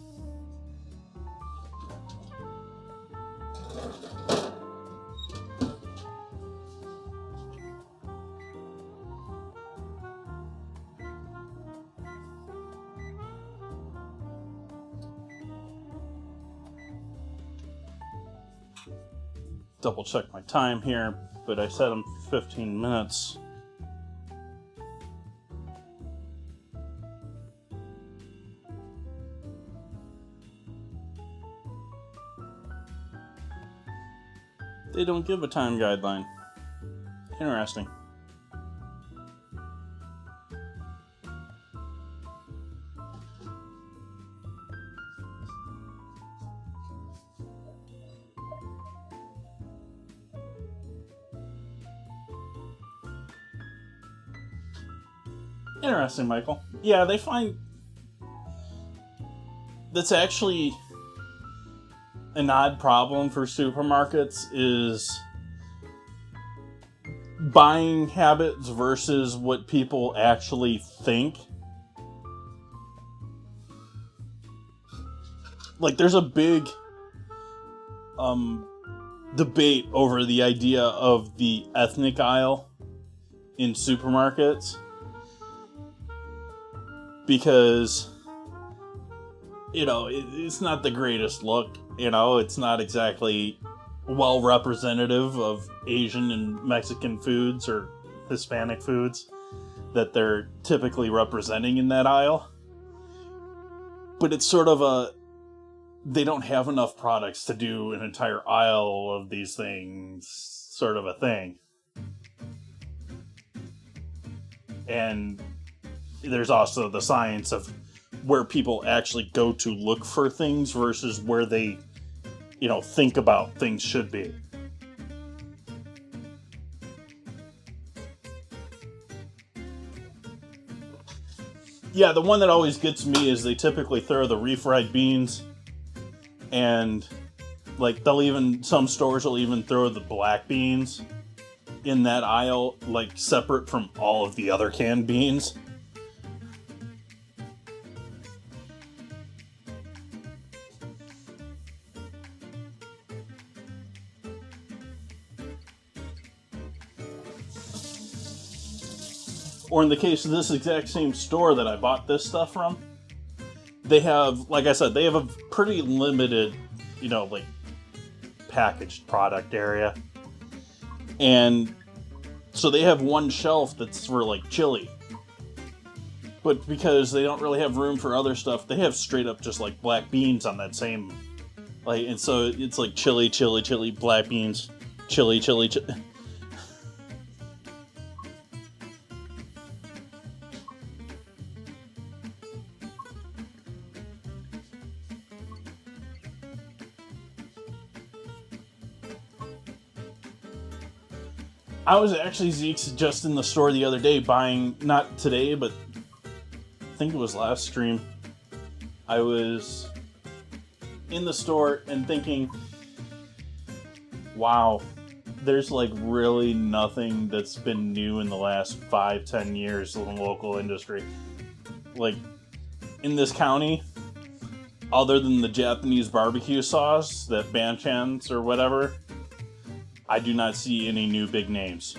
S1: Double check my time here, but I set them for 15 minutes. They don't give a time guideline. Interesting. Interesting, Michael. Yeah, they find that's actually an odd problem for supermarkets is buying habits versus what people actually think. Like, there's a big debate over the idea of the ethnic aisle in supermarkets. Because, you know, it's not the greatest look. You know, it's not exactly well representative of Asian and Mexican foods or Hispanic foods that they're typically representing in that aisle. But it's sort of they don't have enough products to do an entire aisle of these things, sort of a thing. And there's also the science of where people actually go to look for things versus where they, think about things should be. Yeah, the one that always gets me is they typically throw the refried beans, and like some stores will even throw the black beans in that aisle, like separate from all of the other canned beans. Or in the case of this exact same store that I bought this stuff from, they have, like I said, they have a pretty limited, like packaged product area. And so they have one shelf that's for like chili. But because they don't really have room for other stuff, they have straight up just like black beans on that same, and so it's like chili, black beans, chili. I was actually, Zeke's, just in the store the other day buying, not today, but I think it was last stream. I was in the store and thinking, wow, there's like really nothing that's been new in the last 5-10 years in the local industry. Like, in this county, other than the Japanese barbecue sauce, that Banchan's or whatever, I do not see any new big names.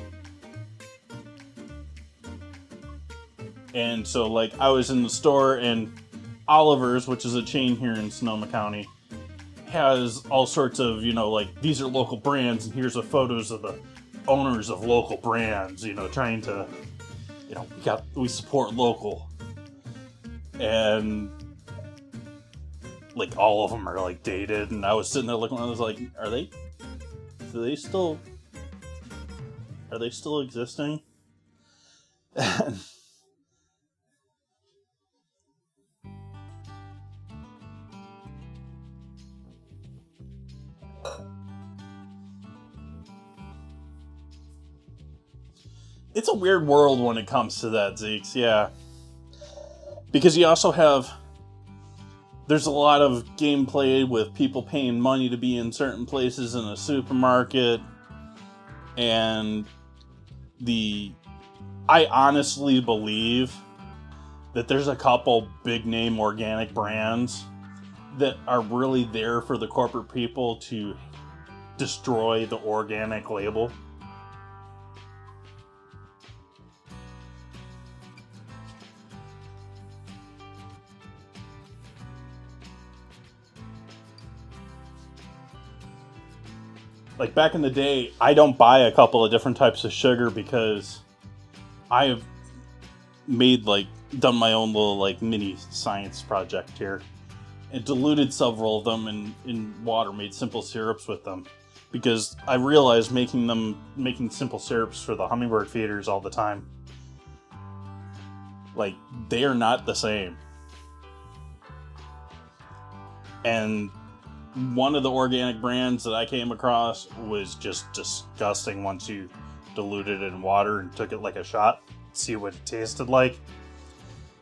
S1: And so, like, I was in the store, and Oliver's, which is a chain here in Sonoma County, has all sorts of, like, these are local brands, and here's the photos of the owners of local brands, trying to, we support local. And, like, all of them are, like, dated, and I was sitting there looking, I was like, are they still existing? It's a weird world when it comes to that, Zeeks, yeah. Because you also have, there's a lot of gameplay with people paying money to be in certain places in a supermarket, and I honestly believe that there's a couple big name organic brands that are really there for the corporate people to destroy the organic label. Like, back in the day, I don't buy a couple of different types of sugar because I have done my own little, mini science project here. And diluted several of them in water, made simple syrups with them. Because I realized making simple syrups for the hummingbird feeders all the time, they are not the same. And one of the organic brands that I came across was just disgusting once you diluted it in water and took it like a shot. See what it tasted like.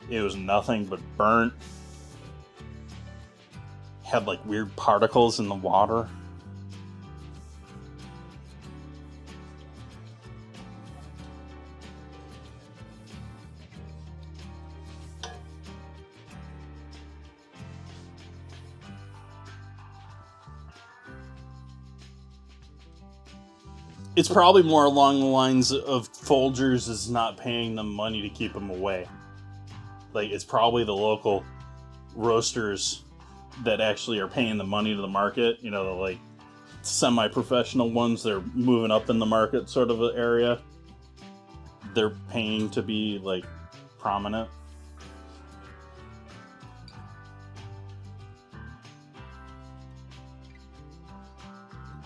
S1: It was nothing but burnt. Had weird particles in the water. It's probably more along the lines of Folgers is not paying them money to keep them away. It's probably the local roasters that actually are paying the money to the market. The semi-professional ones, they're moving up in the market sort of area. They're paying to be prominent.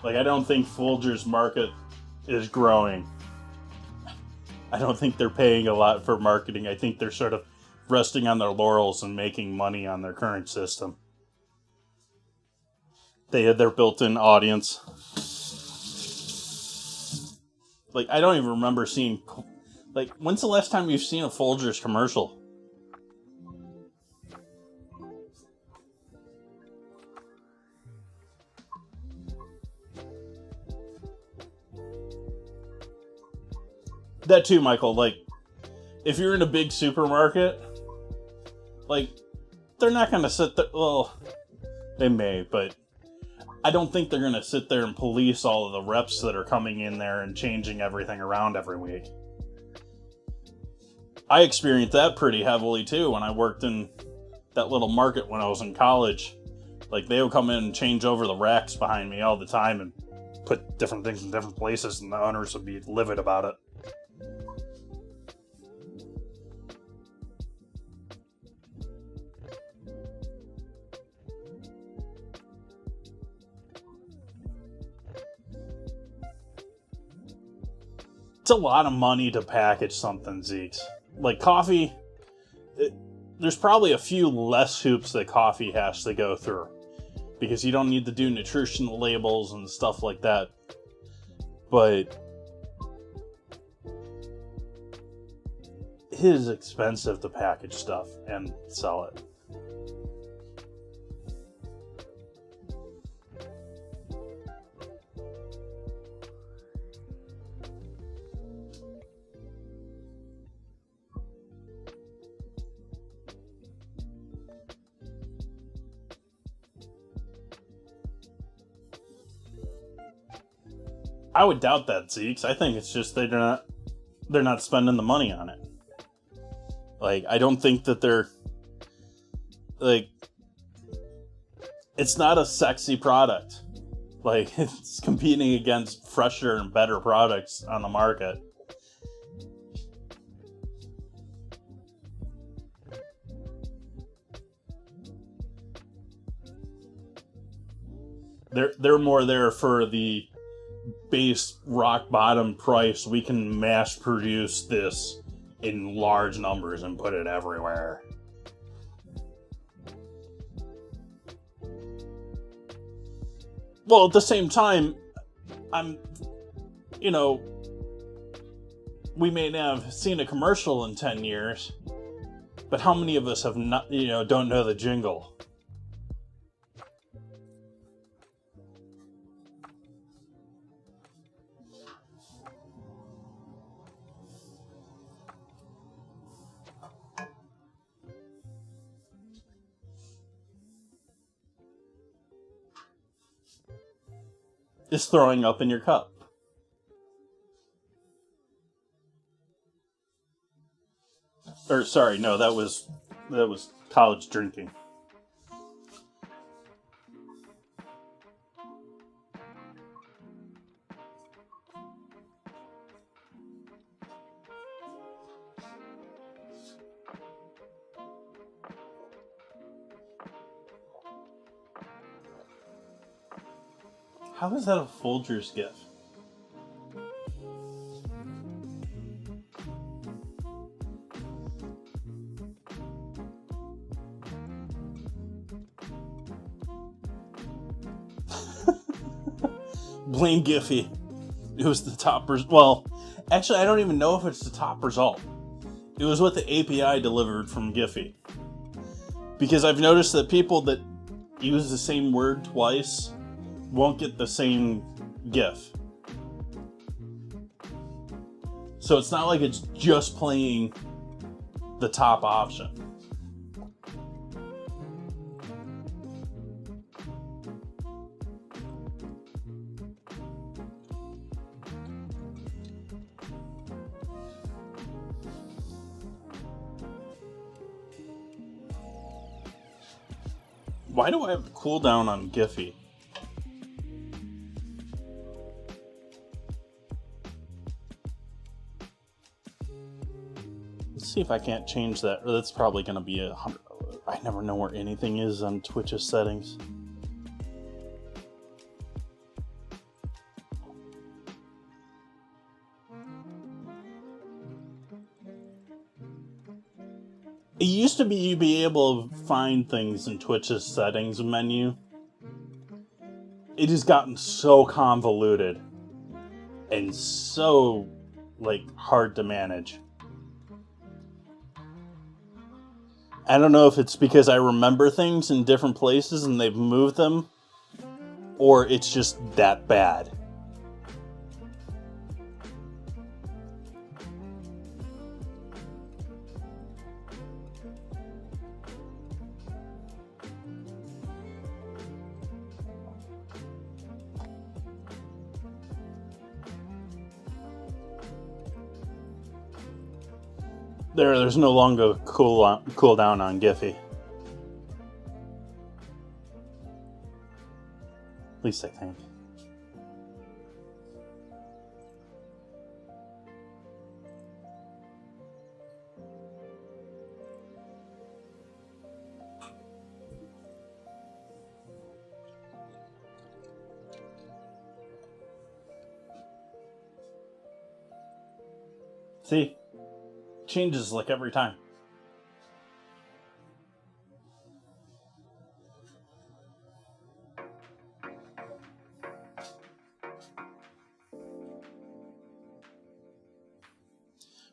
S1: Like, I don't think Folgers market is growing. I don't think they're paying a lot for marketing. I think they're sort of resting on their laurels and making money on their current system. They had their built-in audience. Like, I don't even remember seeing... Like, when's the last time you've seen a Folgers commercial? That too, Michael. Like, if you're in a big supermarket, like, they're not going to sit there... Well, they may, but I don't think they're going to sit there and police all of the reps that are coming in there and changing everything around every week. I experienced that pretty heavily, too, when I worked in that little market when I was in college. Like, they would come in and change over the racks behind me all the time and put different things in different places, and the owners would be livid about it. It's a lot of money to package something, Zeke. Like, coffee, there's probably a few less hoops that coffee has to go through. Because you don't need to do nutritional labels and stuff like that. But it is expensive to package stuff and sell it. I would doubt that, Zeke. I think it's just they're not spending the money on it. Like, I don't think that they're, like, it's not a sexy product. Like, it's competing against fresher and better products on the market. They're more there for the base rock bottom price. We can mass produce this in large numbers and put it everywhere. Well, at the same time, we may not have seen a commercial in 10 years, but how many of us have not, don't know the jingle? Is throwing up in your cup. Or sorry, no, that was college drinking. How is that a Folgers gift? Blame Giphy. It was the top well, actually, I don't even know if it's the top result. It was what the API delivered from Giphy. Because I've noticed that people that use the same word twice won't get the same GIF. So it's not like it's just playing the top option. Why do I have a cooldown on Giphy? Let's see if I can't change that. That's probably going to be 100. I never know where anything is on Twitch's settings. It used to be you'd be able to find things in Twitch's settings menu. It has gotten so convoluted and so, like, hard to manage. I don't know if it's because I remember things in different places and they've moved them, or it's just that bad. There's no longer cooldown on Giphy. At least I think. See? Changes like every time.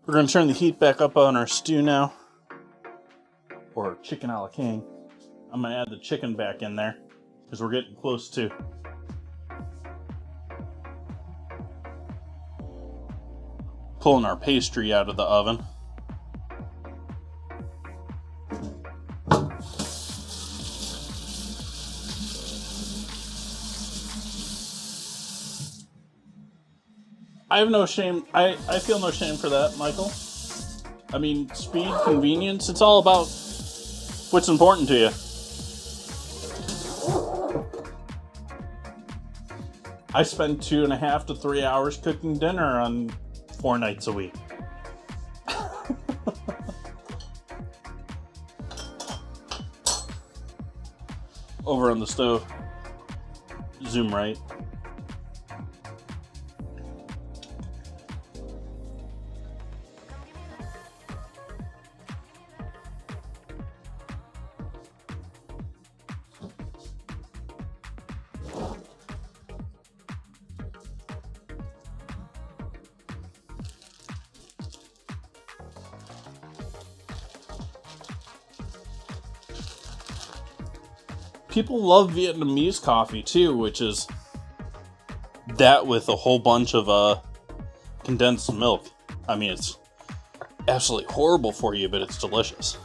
S1: We're going to turn the heat back up on our stew now. Or chicken a la king. I'm going to add the chicken back in there, because we're getting close to pulling our pastry out of the oven. I have no shame. I feel no shame for that, Michael. I mean, speed, convenience, it's all about what's important to you. I spend 2.5 to 3 hours cooking dinner on 4 nights a week. Over on the stove. Zoom right. People love Vietnamese coffee too, which is that with a whole bunch of condensed milk. I mean, it's absolutely horrible for you, but it's delicious.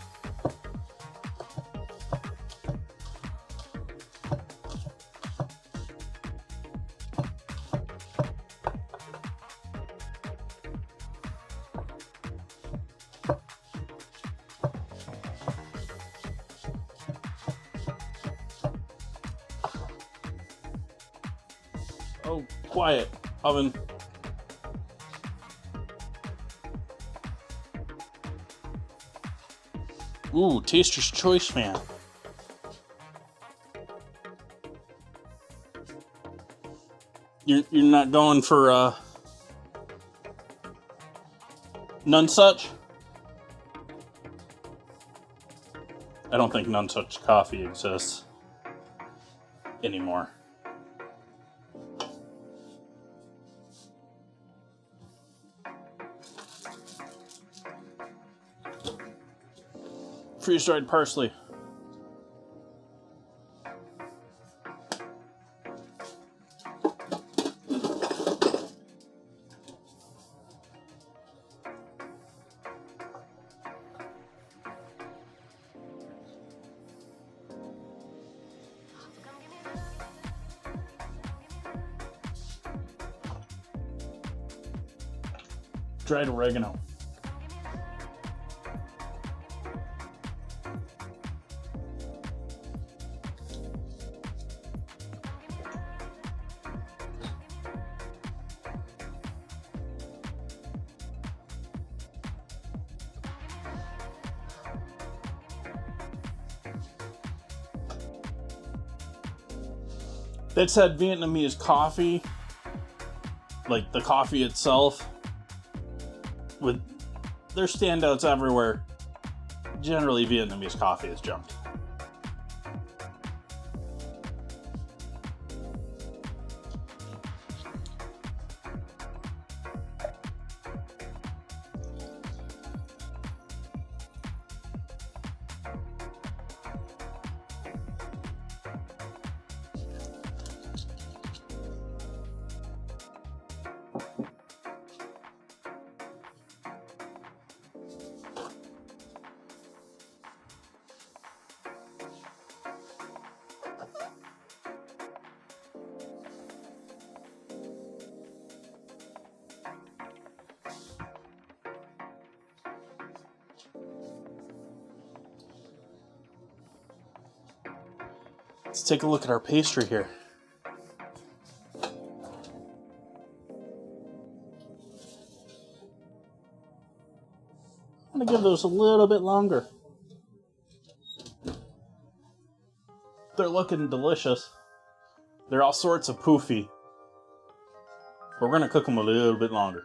S1: Oh, quiet, oven. Ooh, Taster's Choice, man. You're not going for none such? I don't think none such coffee exists anymore. Freeze-dried parsley. Dried oregano. That said, Vietnamese coffee, like the coffee itself, with there's standouts everywhere. generally Vietnamese coffee is junk. Let's take a look at our pastry here. I'm going to give those a little bit longer. They're looking delicious. They're all sorts of poofy. But we're going to cook them a little bit longer.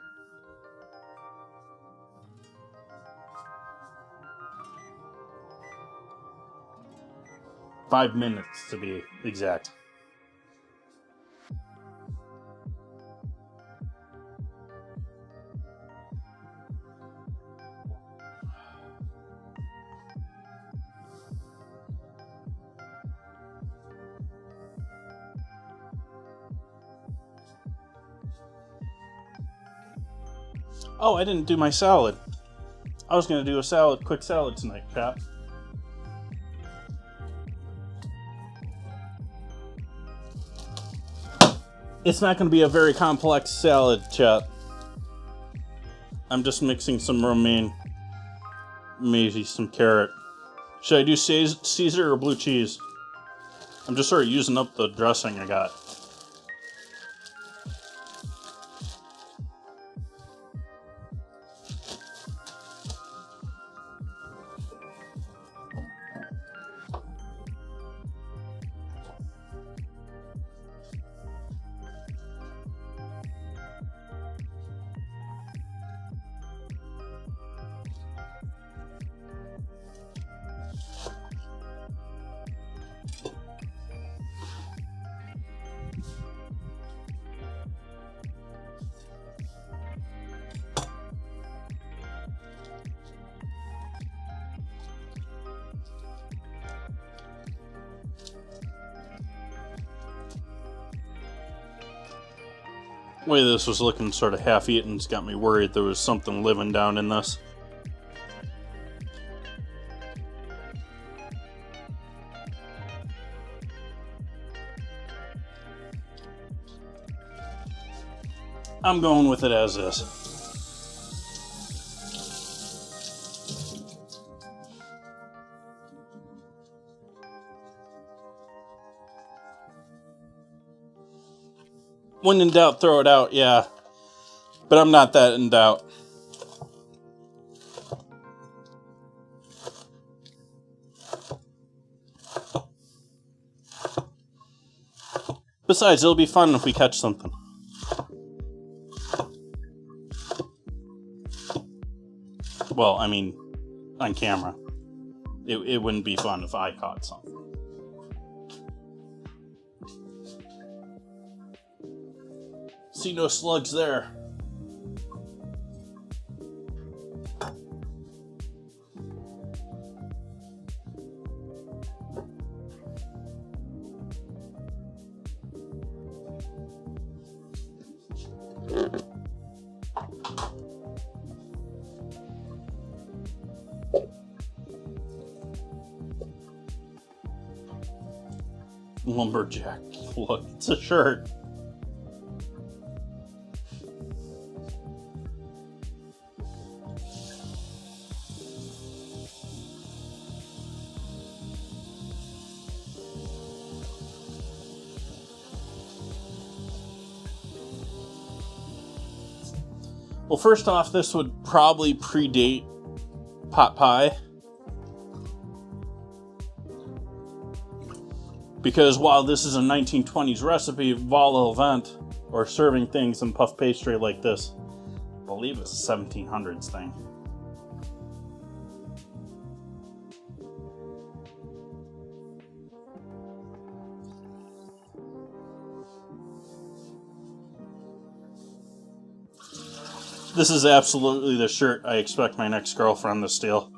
S1: Five minutes to be exact. Oh, I didn't do my salad. I was going to do a quick salad tonight, chat. It's not going to be a very complex salad, chat. I'm just mixing some romaine, maybe some carrot. Should I do Caesar or blue cheese? I'm just sort of using up the dressing I got. The way this was looking sort of half-eaten has got me worried there was something living down in this. I'm going with it as is. When in doubt, throw it out, yeah. But I'm not that in doubt. Besides, it'll be fun if we catch something. Well, I mean, on camera. It wouldn't be fun if I caught something. See no slugs there. Lumberjack. Look, it's a shirt. Well, first off, this would probably predate pot pie. Because while this is a 1920s recipe, vol au vent, or serving things in puff pastry like this, I believe it's a 1700s thing. This is absolutely the shirt I expect my next girlfriend to steal.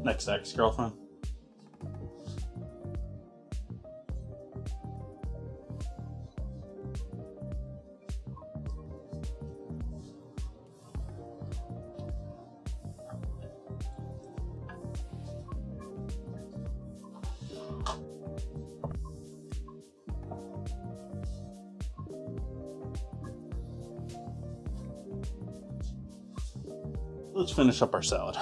S1: Next ex-girlfriend. Let's finish up our salad.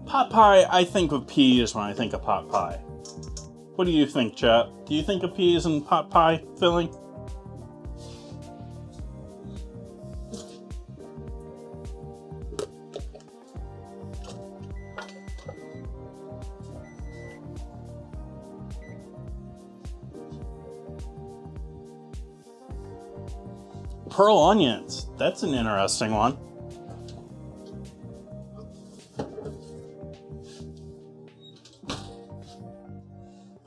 S1: Pot pie, I think of peas when I think of pot pie. What do you think, chat? Do you think of peas and pot pie filling? Pearl onions. That's an interesting one.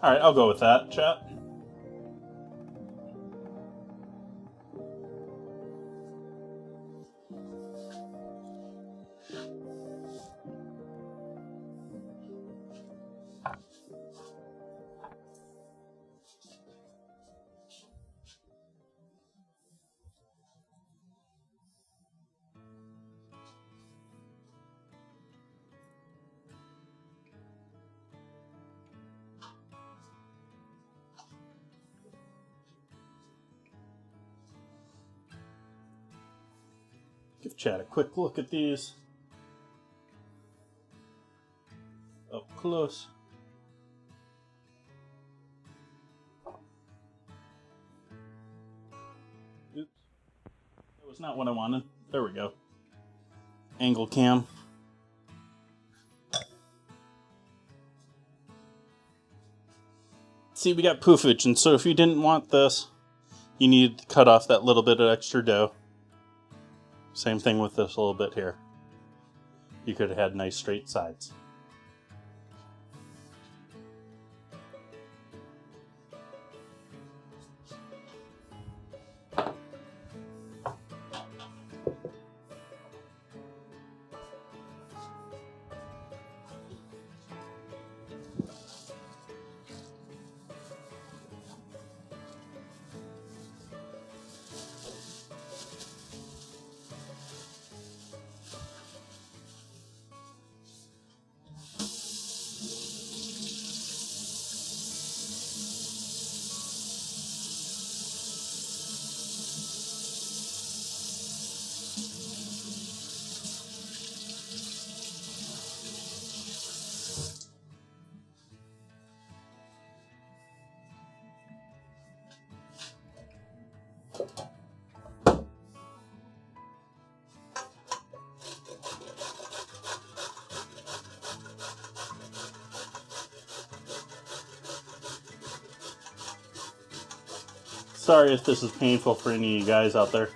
S1: Alright, I'll go with that, chat. Give chat a quick look at these. Up close. Oops. That was not what I wanted. There we go. Angle cam. See, we got poofage, and so if you didn't want this, you need to cut off that little bit of extra dough. Same thing with this little bit here. You could have had nice straight sides. Sorry if this is painful for any of you guys out there.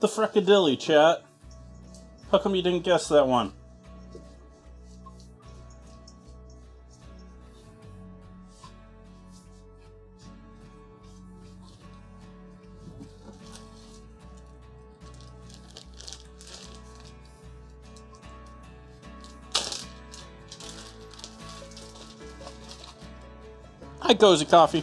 S1: The fricadilly, chat. How come you didn't guess that one? Hi, Cozy Coffee.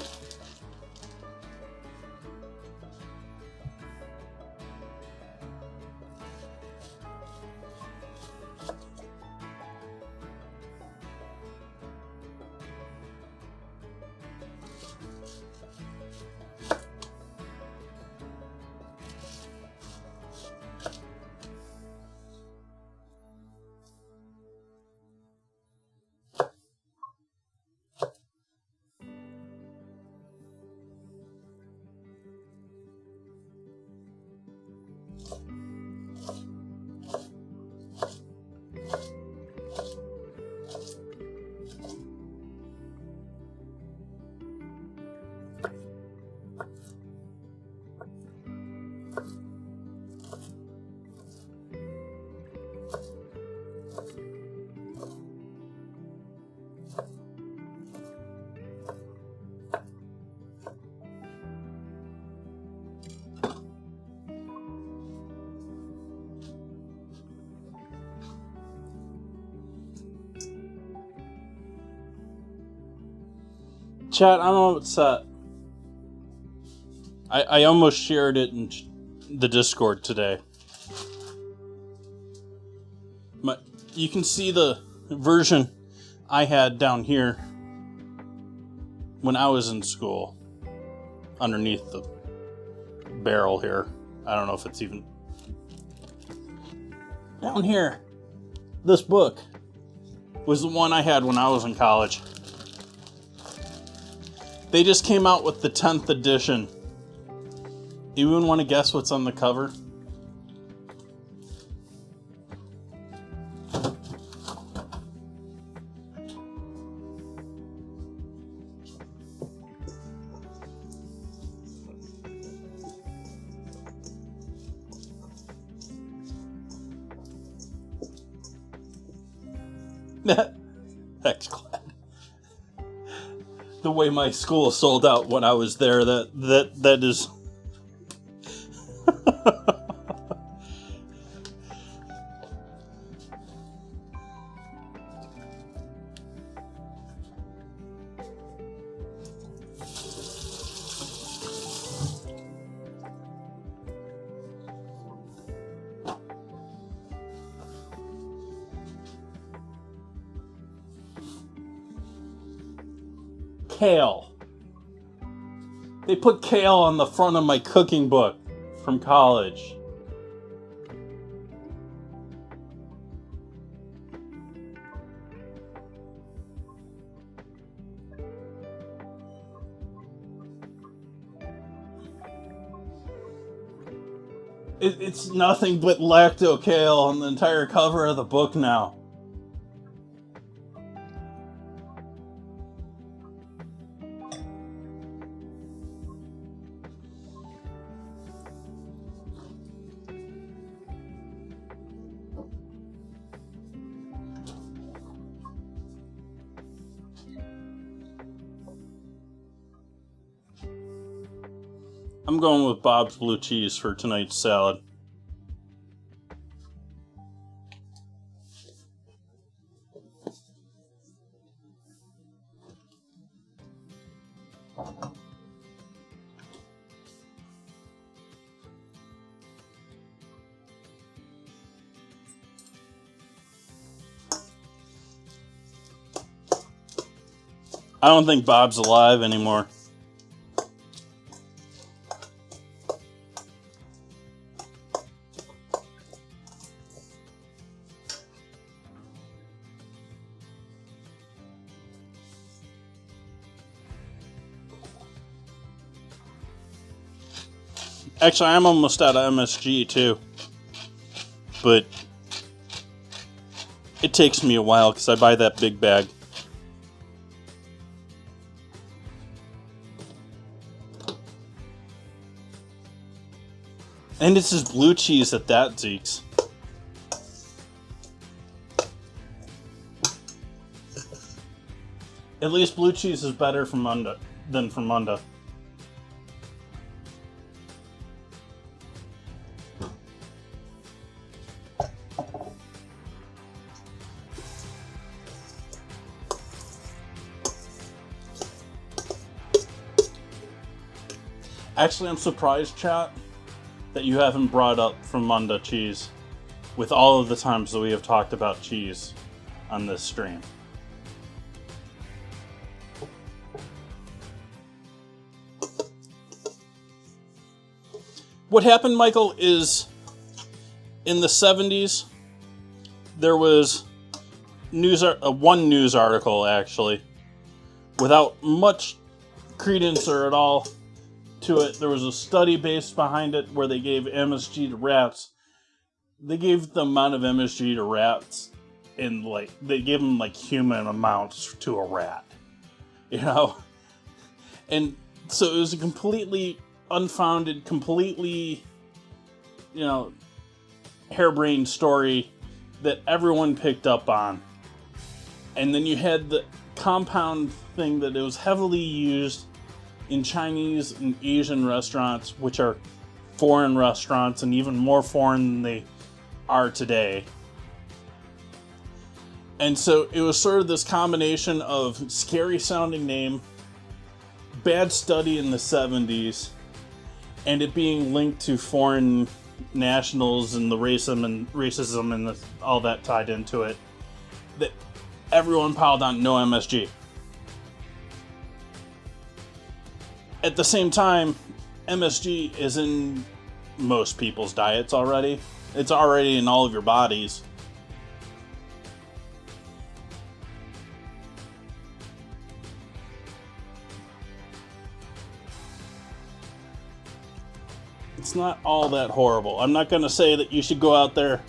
S1: Chat, I'm upset. I almost shared it in the Discord today. You can see the version I had down here when I was in school, underneath the barrel here. I don't know if it's even down here. This book was the one I had when I was in college. They just came out with the 10th edition. Anyone want to guess what's on the cover? X-Clad. The way my school sold out when I was there, that is... Kale. They put kale on the front of my cooking book from college. It's nothing but lacto kale on the entire cover of the book now. I'm going with Bob's blue cheese for tonight's salad. I don't think Bob's alive anymore. Actually, I'm almost out of MSG too, but it takes me a while because I buy that big bag. And this is blue cheese at that, Zeeks. At least blue cheese is better from Munda than from Munda. Actually, I'm surprised, chat, that you haven't brought up from Munda cheese with all of the times that we have talked about cheese on this stream. What happened, Michael, is in the 70s, there was one news article, actually, without much credence or at all to it. There was a study based behind it where they gave MSG to rats. They gave the amount of MSG to rats in they gave them human amounts to a rat, and so it was a completely unfounded, completely harebrained story that everyone picked up on. And then you had the compound thing that it was heavily used in Chinese and Asian restaurants, which are foreign restaurants and even more foreign than they are today. And so it was sort of this combination of scary sounding name bad study in the 70s and it being linked to foreign nationals and the racism and all that tied into it, that everyone piled on no MSG. At the same time, MSG is in most people's diets already. It's already in all of your bodies. It's not all that horrible. I'm not going to say that you should go out there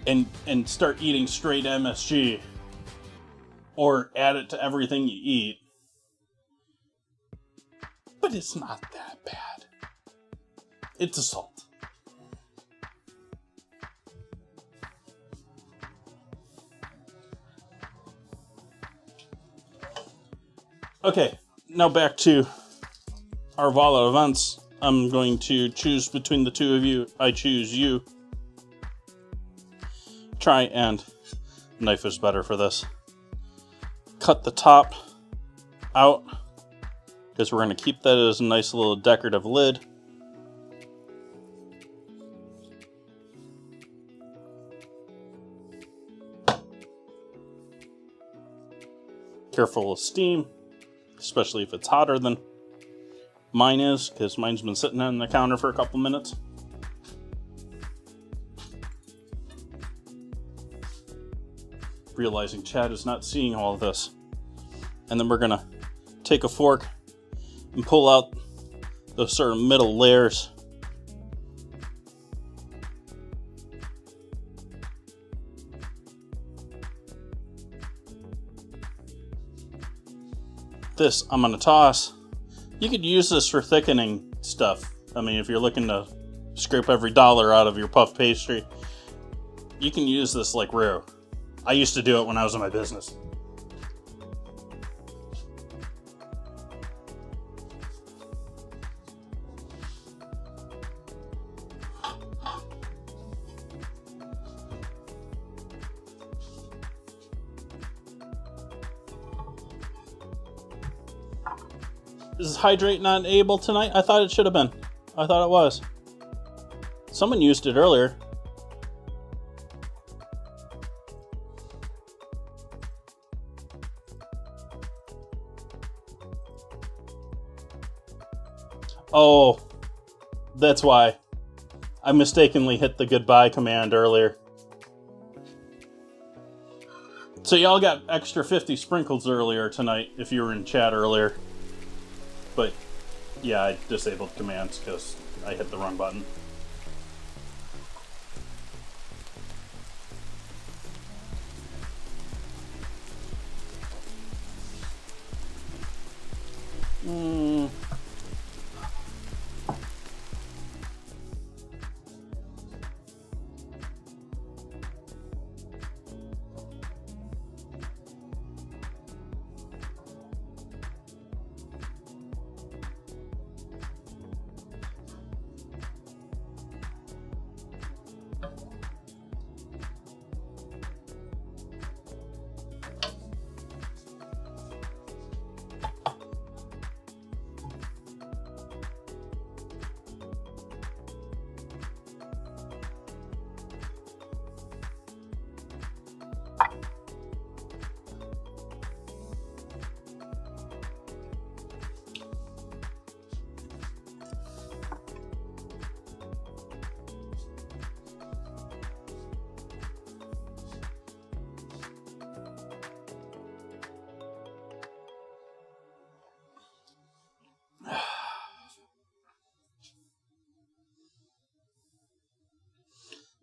S1: and start eating straight MSG or add it to everything you eat. But it's not that bad. It's a salt. Okay, now back to our Vala events. I'm going to choose between the two of you. I choose you. Try and... Knife is better for this. Cut the top out, because we're going to keep that as a nice little decorative lid. Careful of steam, especially if it's hotter than mine is, because mine's been sitting on the counter for a couple minutes. Realizing Chad is not seeing all of this. And then we're going to take a fork and pull out those sort of middle layers. This I'm going to toss. You could use this for thickening stuff. I mean, if you're looking to scrape every dollar out of your puff pastry, you can use this like roux. I used to do it when I was in my business. Is hydrate not able tonight? I thought it should have been. I thought it was. Someone used it earlier. Oh, that's why. I mistakenly hit the goodbye command earlier. So y'all got extra 50 sprinkles earlier tonight if you were in chat earlier. But yeah, I disabled commands because I hit the wrong button.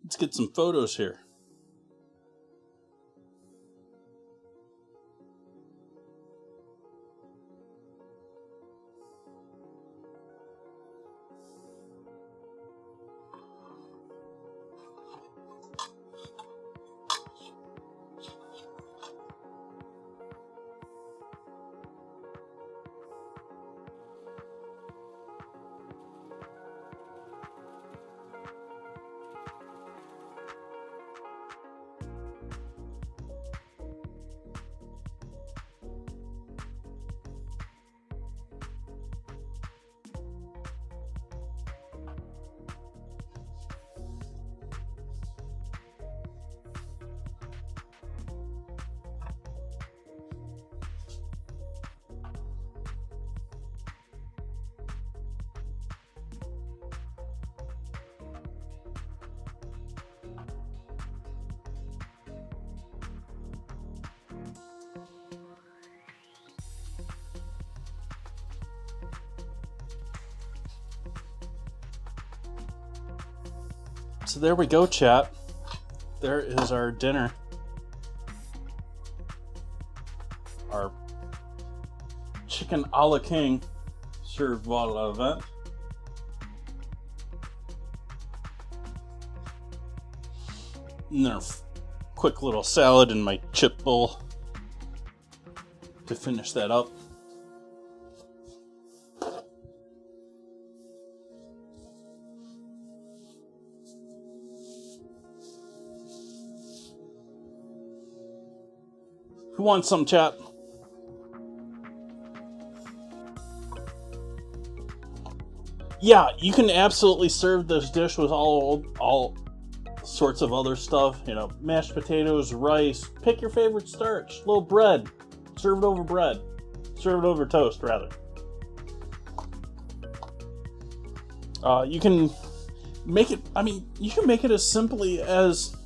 S1: Let's get some photos here. So there we go, chat. There is our dinner. Our chicken a la king served à la vent. And then a quick little salad in my chip bowl to finish that up. Who wants some, chat? Yeah, you can absolutely serve this dish with all sorts of other stuff. You know, mashed potatoes, rice. Pick your favorite starch. Little bread. Serve it over bread. Serve it over toast, rather. You can make it. I mean, you can make it as simply as,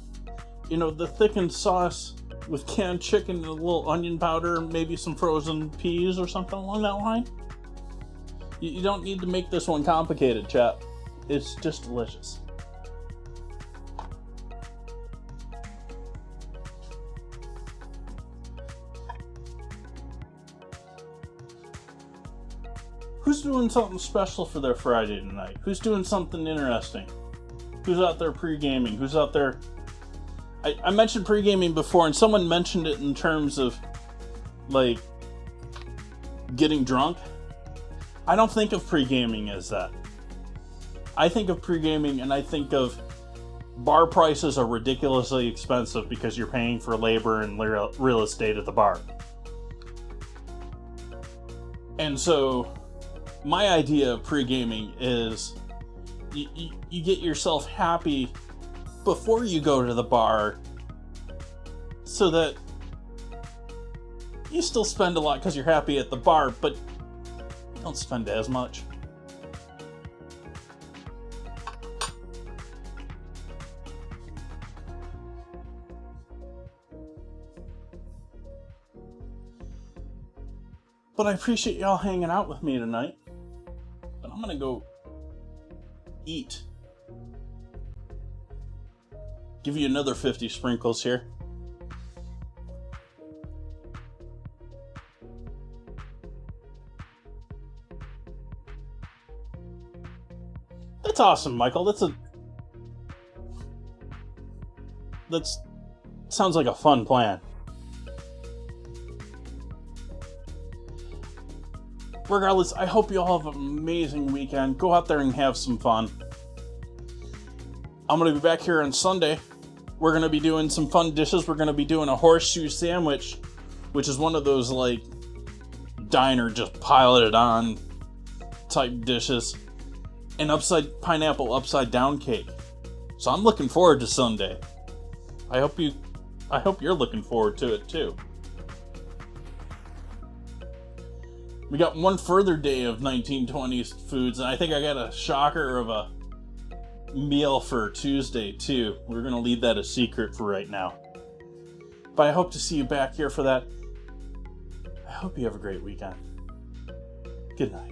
S1: you know, the thickened sauce with canned chicken and a little onion powder, maybe some frozen peas or something along that line. You don't need to make this one complicated, chat. It's just delicious. Who's doing something special for their Friday tonight? Who's doing something interesting? Who's out there pre-gaming? Who's out there... I mentioned pre-gaming before, and someone mentioned it in terms of, like, getting drunk. I don't think of pre-gaming as that. I think of pre-gaming and I think of bar prices are ridiculously expensive because you're paying for labor and real estate at the bar. And so, my idea of pre-gaming is you get yourself happy before you go to the bar so that you still spend a lot because you're happy at the bar, but you don't spend as much. But I appreciate y'all hanging out with me tonight. But I'm gonna go eat. Give you another 50 sprinkles here. That's awesome, Michael. That's sounds like a fun plan. Regardless, I hope you all have an amazing weekend. Go out there and have some fun. I'm going to be back here on Sunday. We're going to be doing some fun dishes. We're going to be doing a horseshoe sandwich, which is one of those, like, diner just pile it on type dishes. And pineapple upside down cake. So I'm looking forward to Sunday. I hope you're looking forward to it too. We got one further day of 1920s foods, and I think I got a shocker of a meal for Tuesday too. We're gonna leave that a secret for right now. But I hope to see you back here for that. I hope you have a great weekend. Good night.